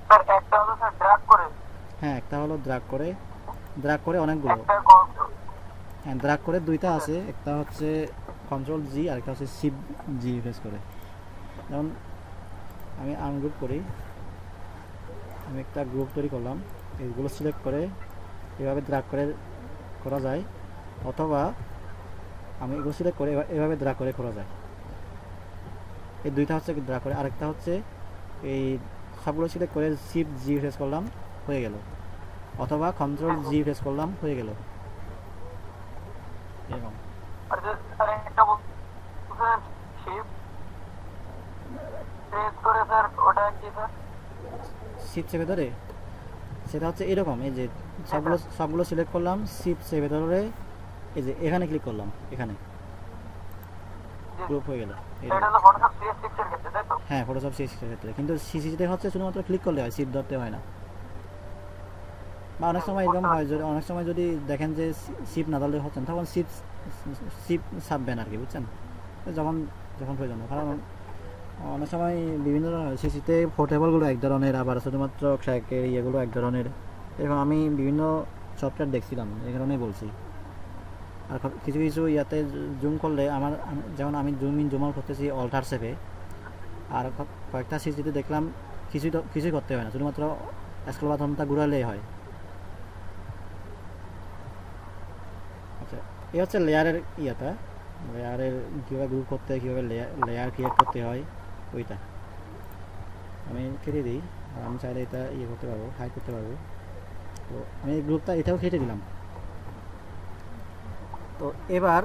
স্যার একটা হলো স্যার ড্র্যাগ করে। হ্যাঁ একটা হলো ড্রাগ করে অনেকগুলো। হ্যাঁ ড্রাগ করে 2টা আছে, একটা হচ্ছে কন্ট্রোল জি আর একটা হচ্ছে শিফট জি প্রেস করে। যেমন আমি আনগ্রুপ করি, আমি একটা গ্রুপ তৈরি করলাম, এইগুলো সিলেক্ট করে এভাবে ড্রাগ করে করা যায়, অথবা আমি এগুলো সিলেক্ট করে এভাবে ড্রাগ করে করা যায়। এই 2টা হচ্ছে ড্রাগ করে। আরেকটা হচ্ছে এই সবগুলো সিলেক্ট করে শিফট জি প্রেস করলাম, হয়ে গেল, অথবা কন্ট্রোল জি প্রেস করলাম, হয়ে গেল এরকম। আর যে স্যার একটা বলছেন শিফট প্রেস করে স্যার, ওটা কি স্যার? শিফট চেপে ধরে, সেটা হচ্ছে এরকম, এই যে সবগুলো সিলেক্ট করলাম, শিফট চেপে ধরে এই যে এখানে ক্লিক করলাম, এখানে গ্রুপ হয়ে গেল। এটা হলো ফটোশপ CS6 এর ক্ষেত্রে, তাই তো? হ্যাঁ ফটোশপ CS এর ক্ষেত্রে, কিন্তু সিসিতে হচ্ছে শুধুমাত্র ক্লিক করলে হয়, শিফট ধরতে হয় না। বা অনেক সময় এরকম হয়, অনেক সময় যদি দেখেন যে শিফট না ধরলে হচ্ছে না, তখন শিফট ছাপবেন আর কি, বুঝছেন? যখন প্রয়োজন হয়। কারণ অনেক সময় বিভিন্ন ধরনের সিসিতে পোর্টেবলগুলো এক ধরনের, আবার শুধুমাত্র ট্র্যাকের ইয়েগুলো এক ধরনের। এরকম আমি বিভিন্ন সফটওয়্যার দেখছিলাম, এই কারণেই বলছি। আর কিছু ইয়াতে জুম করলে যেমন আমি জুম আউট করতেছি অল্টার শেপে, আর কয়েকটা সিসিতে দেখলাম কিছুই করতে হয় না, শুধুমাত্র স্ক্রল বাটনটা ঘুরালেই হয়। আচ্ছা, এই হচ্ছে লেয়ারের লেয়ারের কীভাবে গ্রুপ করতে হয়, কীভাবে লেয়ার ক্রিয়েট করতে হয়, ওইটা আমি কেটে দিই। আর আমি চাইলে এটা করতে পারবো, হাইড করতে পারবো। তো আমি এই গ্রুপটা এটাও কেটে দিলাম। তো এবার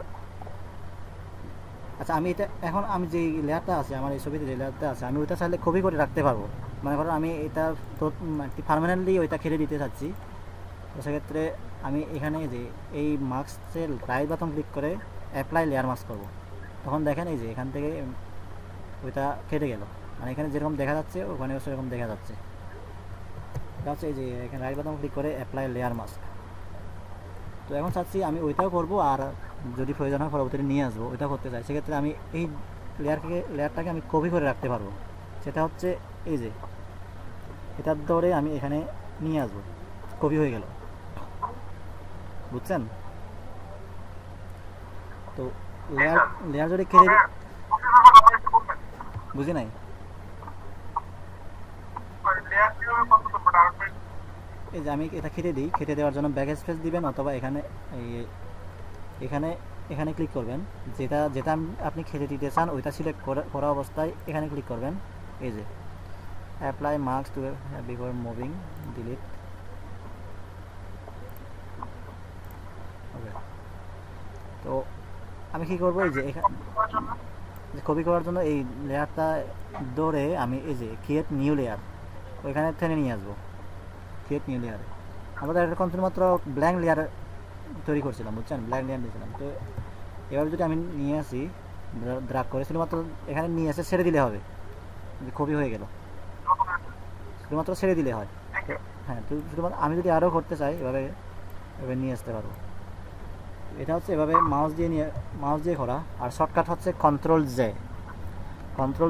আচ্ছা, আমি এটা এখন আমি যে লেয়ারটা আছে, আমার এই ছবিতে যে লেয়ারটা আছে, আমি ওইটা চাইলে কপি করে রাখতে পারবো। মনে করো আমি এটা তো পার্মানেন্টলি ওইটা কেটে দিতে চাচ্ছি, তো সেক্ষেত্রে আমি এখানে যে এই মাস্কের রাইট বাটন ক্লিক করে অ্যাপ্লাই লেয়ার মাস্ক করব। তখন দেখেন এই যে এখান থেকে ওইটা কেটে গেল, মানে এখানে যেরকম দেখা যাচ্ছে ওখানেও সেরকম দেখা যাচ্ছে। এটা হচ্ছে এই যে এখানে রাইট বাটন ক্লিক করে অ্যাপ্লাই লেয়ার মাস্ক। তো এখন চাচ্ছি আমি ওইটাও করবো, আর যদি প্রয়োজন হয় পরবর্তীতে নিয়ে আসবো, ওইটাও করতে চাই। সেক্ষেত্রে আমি এই লেয়ারটাকে আমি কপি করে রাখতে পারবো। সেটা হচ্ছে এই যে এটার ধরে আমি এখানে নিয়ে আসবো, কপি হয়ে গেল, বুঝছেন? তো লেয়ার যদি কেটে, বুঝি নাই। এই যে আমি এটা কেটে দিই, কেটে দেওয়ার জন্য ব্যাক স্পেস দিবেন, অথবা এখানে ক্লিক করবেন, যেটা আপনি কেটে দিতে চান ওইটা সিলেক্ট করা অবস্থায় এখানে ক্লিক করবেন। এই যে apply marks to before moving, delete. Okay, তো আমি কি করবো, এই যে এখানে কপি করার জন্য এই লেয়ারটা ধরে আমি এই যে ক্রিয়েট নিউ লেয়ার ওইখানে টেনে নিয়ে আসবো। ক্রিয়েট নিউ লেয়ারে আমরা একটা শুধুমাত্র ব্ল্যাঙ্ক লেয়ার তৈরি করছিলাম, বুঝছেন? ব্ল্যাঙ্ক লেয়ার দিয়েছিলাম। তো এবার যদি আমি নিয়ে আসি ড্রাগ করে, শুধুমাত্র এখানে নিয়ে এসে ছেড়ে দিলে হবে, কপি হয়ে গেল। শুধুমাত্র ছেড়ে দিলে হয়। তো হ্যাঁ, তো শুধুমাত্র আমি যদি আরও করতে চাই এভাবে এভাবে নিয়ে আসতে পারবো। এটা হচ্ছে এভাবে মাউস দিয়ে করা। আর শর্টকাট হচ্ছে কন্ট্রোল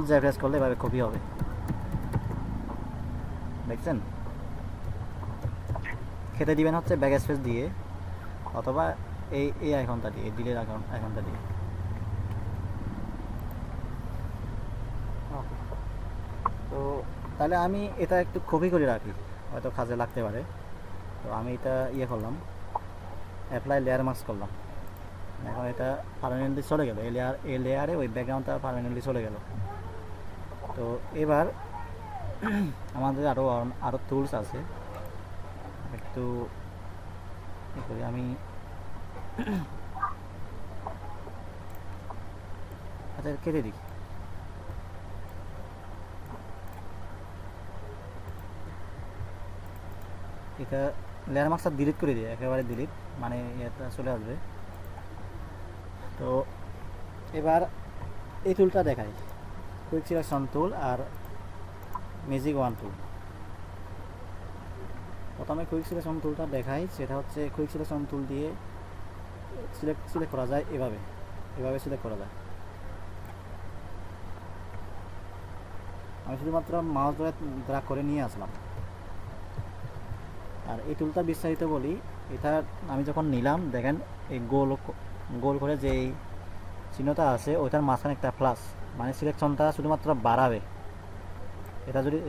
জে প্রেস করলে এভাবে কপি হবে, দেখছেন? খেতে দিবেন হচ্ছে ব্যাক স্পেস দিয়ে অথবা এই আইকনটা দিয়ে, ডিলের আইকনটা দিয়ে। তো তাহলে আমি এটা একটু কপি করে রাখি, হয়তো কাজে লাগতে পারে। তো আমি এটা ইয়ে করলাম, অ্যাপ্লাই লেয়ার মাস্ক করলাম। এখন এটা পার্মানেন্টলি চলে গেল, এই লেয়ারে ওই ব্যাকগ্রাউন্ডটা পার্মানেন্টলি চলে গেল। তো এবার আমাদের আরও টুলস আছে, একটু করি আমি। আচ্ছা, কেটে দিই। এটা লেয়ার মার্কসটা ডিলিট করে দিই, একেবারে ডিলিট, মানে এটা চলে আসবে। তো এবার এই টুলটা দেখাই, কুইক সিলেকশন টুল আর ম্যাজিক ওয়ান টুল। প্রথমে কুইক সিলেকশন টুলটা দেখাই, সেটা হচ্ছে কুইক সিলেকশন টুল দিয়ে সিলেক্ট করা যায় এভাবে সিলেক্ট করা যায়। আমি শুধুমাত্র মাউস ধরে ড্র্যাগ করে নিয়ে আসলাম। আর এই টুলটা বিস্তারিত বলি, এটা আমি যখন নিলাম দেখেন এই গোল করে যে চিহ্নটা আছে ওইটার মাঝখানে একটা প্লাস, মানে সিলেকশনটা শুধুমাত্র বাড়াবে।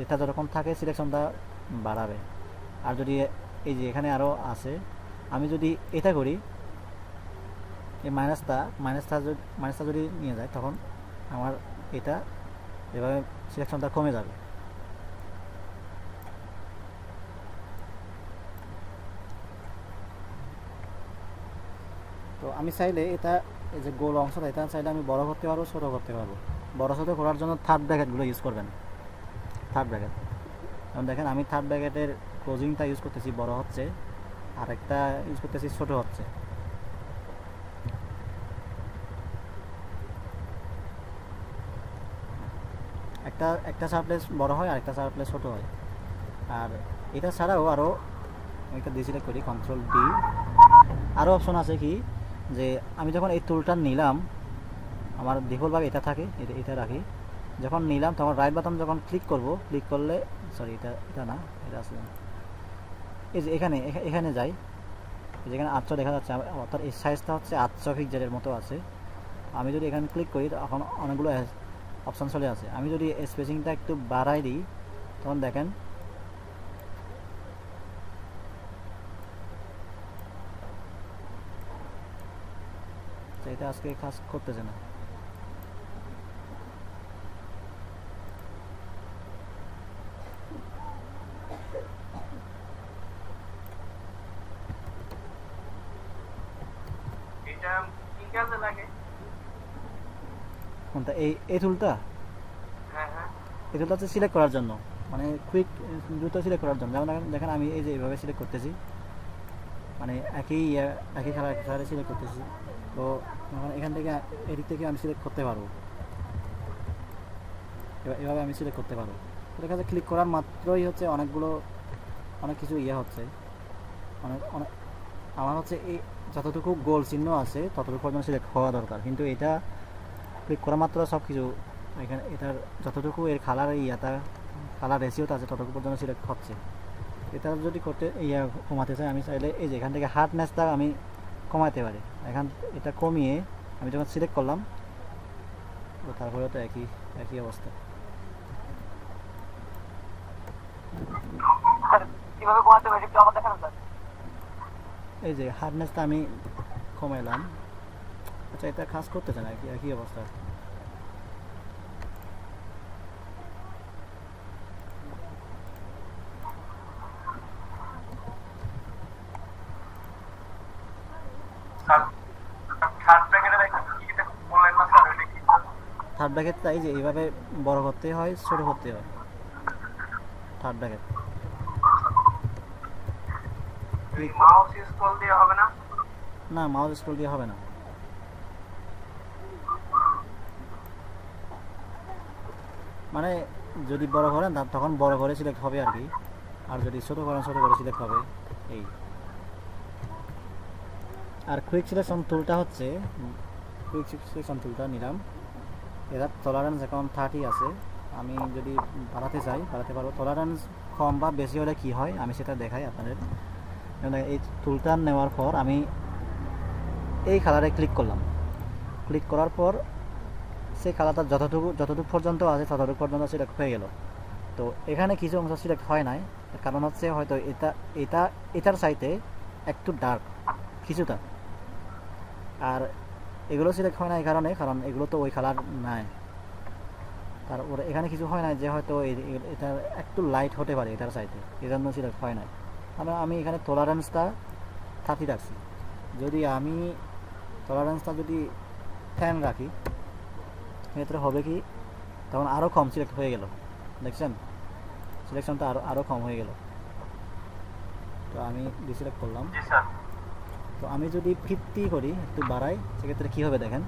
এটা যখন থাকে সিলেকশনটা বাড়াবে। আর যদি এই যে এখানে আরও আছে, আমি যদি এটা করি, এই মাইনাসটা যদি নিয়ে যায় তখন আমার এটা এভাবে সিলেকশনটা কমে যাবে। তো আমি চাইলে এটা এই যে গোল অংশটা এটা চাইলে আমি বড় করতে পারবো, ছোটো করতে পারবো। বড় ছোটো করার জন্য থার্ড ব্র্যাকেটগুলো ইউজ করবেন, থার্ড ব্র্যাকেট। এখন দেখেন আমি থার্ড ব্র্যাকেটের ক্লোজিংটা ইউজ করতেছি, বড় হচ্ছে, আর একটা ইউজ করতেছি ছোট হচ্ছে। একটা সারপ্লেস বড় হয় আর একটা সারপ্লেস ছোট হয়। আর এটা ছাড়াও আরও একটা দিয়ে সিলেক্ট করি, কন্ট্রোল ডি। আরও অপশন আছে কি, যে আমি যখন এই টুলটা নিলাম, আমার ডিফল্টভাবে এটা থাকে, এটা রাখি। যখন নিলাম তখন রাইট বাটন যখন ক্লিক করলে সরি এটা না, এটা আছে এই যে এখানে যাই, যেখানে 800 দেখা যাচ্ছে, অর্থাৎ এই সাইজটা হচ্ছে 800 পিক্সেলের মতো আছে। আমি যদি এখানে ক্লিক করি তখন অনেকগুলো অপশান চলে আসে। আমি যদি স্পেসিংটা একটু বাড়াই দিই তখন দেখেন এটা আজকে কাজ করতেছে না। এটা কি কাজে লাগে? কোনটা? এই টুলটা? হ্যাঁ হ্যাঁ, এই টুলটা হচ্ছে সিলেক্ট করার জন্য, মানে কুইক দ্রুত সিলেক্ট করার জন্য। যেমন দেখেন আমি এই যে এইভাবে সিলেক্ট করতেছি, মানে একই কালারে সিলেক্ট করতেছি। তো এখান থেকে এদিক থেকে আমি সিলেক্ট করতে পারবো, এভাবে আমি সিলেক্ট করতে পারবো। ওটার কাছে ক্লিক করার মাত্রই হচ্ছে অনেক কিছু হচ্ছে, অনেক আমার হচ্ছে এই যতটুকু গোল চিহ্ন আছে ততটুকু পর্যন্ত সিলেক্ট হওয়া দরকার, কিন্তু এটা ক্লিক করা মাত্র সব কিছু এখানে এটার যতটুকু এর কালার রেশিওটা আছে ততটুকু পর্যন্ত সিলেক্ট হচ্ছে। এটা যদি কমাতে চাই, আমি চাইলে এই যে এখান থেকে হার্ডনেসটা আমি কমাতে পারি। এটা কমিয়ে আমি যখন সিলেক্ট করলাম তো তারপরে তো একই অবস্থা। কিভাবে কমাতে পারি একটু আমাদের দেখানো যায়? এই যে হার্ডনেসটা আমি কমাইলাম। আচ্ছা, এটা কাজ করতেছে না, একই অবস্থা। থার্ড ব্র্যাকেটটা এই যে এইভাবে বড় করতে হয়, ছোট করতে হয় থার্ড ব্র্যাকেট। মাউস স্ক্রল দিয়ে হবে না? না, মাউস স্ক্রল দিয়ে হবে না। মানে যদি বড় করেন তখন বড় করে সিলেক্ট হবে আর কি, আর যদি ছোট করেন ছোট করে সিলেক্ট হবে এই। আর কুইক সিলেকশন টুলটা হচ্ছে, কুইক সিলেকশন টুলটা নিলাম, এটার টলারেন্স এখন 30 আছে। আমি যদি বাড়াতে চাই বাড়াতে পারবো। টলারেন্স কম বা বেশি হলে কি হয় আমি সেটা দেখাই আপনাদের। এই টুলটা নেওয়ার পর আমি এই কালারে ক্লিক করলাম, ক্লিক করার পর সেই কালারটা যতটুকু পর্যন্ত আছে ততটুকু পর্যন্ত সিলেক্ট হয়ে গেল। তো এখানে কিছু অংশ সিলেক্ট হয় নাই, কারণ হচ্ছে হয়তো এটার সাইডে একটু ডার্ক কিছুটা, আর এগুলো সিলেক্ট হয় না এই কারণে, কারণ এগুলো তো ওই কালার নাই। তারপরে এখানে কিছু হয় না যে হয়তো এটা একটু লাইট হতে পারে এটার সাইডে, এই জন্য সিলেক্ট হয় না। আমি এখানে টলারেন্সটা 30 রাখছি। যদি আমি টলারেন্সটা যদি 10 রাখি এক্ষেত্রে হবে কি, তখন আরও কম সিলেক্ট হয়ে গেল, দেখছেন সিলেকশনটা আরও কম হয়ে গেল। তো আমি ডিসিলেক্ট করলাম। তো আমি যদি 50 করি, একটু বাড়াই, সেক্ষেত্রে কী হবে দেখেন,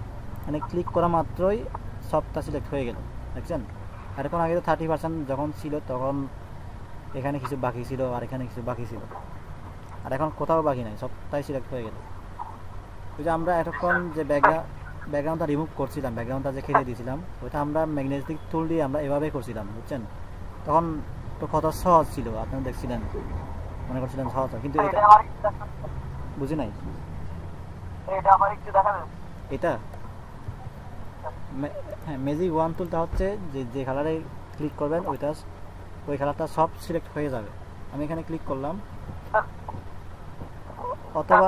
মানে ক্লিক করা মাত্রই সবটা সিলেক্ট হয়ে গেল, দেখছেন। আর এখন আগে তো 30% যখন ছিল তখন এখানে কিছু বাকি ছিল আর এখানে কিছু বাকি ছিল, আর এখন কোথাও বাকি নাই, সবটাই সিলেক্ট হয়ে গেল। ওই যে আমরা এতক্ষণ যে ব্যাকগ্রাউন্ডটা রিমুভ করছিলাম, ব্যাকগ্রাউন্ডটা যে কেটে দিয়েছিলাম, ওইটা আমরা ম্যাগনেটিক টুল দিয়ে আমরা এভাবেই করছিলাম, বুঝছেন। তখন তো কত সহজ ছিল, আপনারা দেখছিলেন, মনে করছিলেন সহজ, কিন্তু এটা বুঝি নাই। এটা হ্যাঁ, ম্যাজিক ওয়ান টুলটা হচ্ছে যে কালারে ক্লিক করবেন ওই কালারটা সব সিলেক্ট হয়ে যাবে। আমি এখানে ক্লিক করলাম, অথবা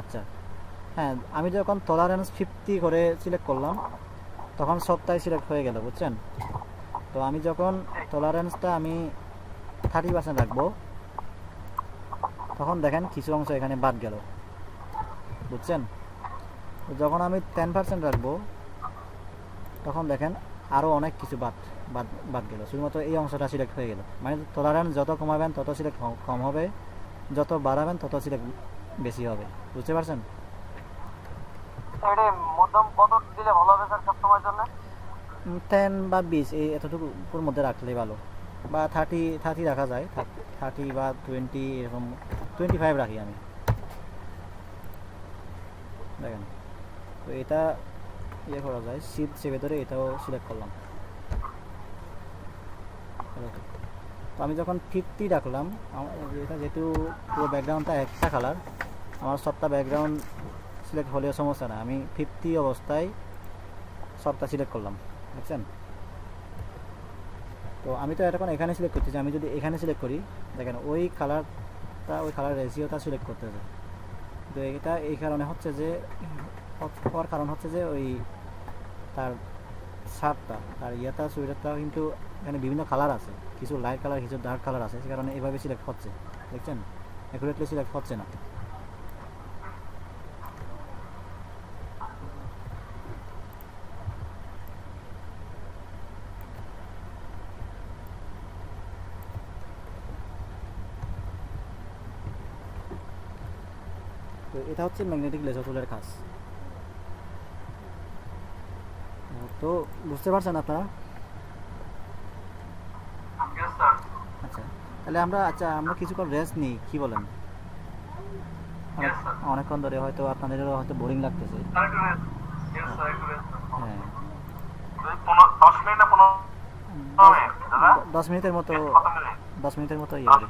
আচ্ছা হ্যাঁ, আমি যখন টলারেন্স 50 করে সিলেক্ট করলাম তখন সবটাই সিলেক্ট হয়ে গেল, বুঝছেন। তো আমি যখন টলারেন্সটা আমি 30% রাখবো তখন দেখেন কিছু অংশ এখানে বাদ গেল, বুঝছেন। যখন আমি 10% রাখবো তখন দেখেন আরও অনেক কিছু বাদ গেল, শুধুমাত্র এই অংশটা সিলেক্ট হয়ে গেল। মানে টলারেন্স যত কমাবেন তত সিলেক্ট কম হবে, যত বাড়াবেন তত সিলেক্ট বেশি হবে, বুঝতে পারছেন। 10 বা 20 এই এতটুকুর মধ্যে রাখলেই ভালো, বা 30 রাখা যায়, 30 বা 20 এরকম, 25 রাখি আমি, দেখেন। তো এটা ইয়ে করা যায়, শিফট চেপে ধরে এটাও সিলেক্ট করলাম। তো আমি যখন 50 রাখলাম, এটা যেহেতু পুরো ব্যাকগ্রাউন্ডটা একটা কালার, আমার সবটা ব্যাকগ্রাউন্ড সিলেক্ট হলেও সমস্যা না, আমি 50 অবস্থায় সবটা সিলেক্ট করলাম, বুঝছেন। তো আমি তো এখন এখানে সিলেক্ট করতেছি, আমি যদি এখানে সিলেক্ট করি দেখেন ওই কালার রেশিওটা সিলেক্ট করতে হবে। তো এটা এই কারণে হচ্ছে যে হওয়ার কারণ হচ্ছে যে ওই তার শার্টটা তার সোয়েটারটা কিন্তু এখানে বিভিন্ন কালার আছে, কিছু লাইট কালার কিছু ডার্ক কালার আছে, সে কারণে এইভাবে সিলেক্ট হচ্ছে, দেখছেন, অ্যাকুরেটলি সিলেক্ট হচ্ছে না। তো এটা হচ্ছে ম্যাগনেটিক লেজার টুলের কাজ। তো বুঝতে পারছেন আপনারা? আচ্ছা, তাহলে আমরা কিছুক্ষণ রেস্ট নিই, কি বলেন? অনেকক্ষণ ধরে হয়তো আপনাদেরও হয়তো বোরিং লাগতেছে। হ্যাঁ, 10 মিনিটের মতো ইয়ে হবে।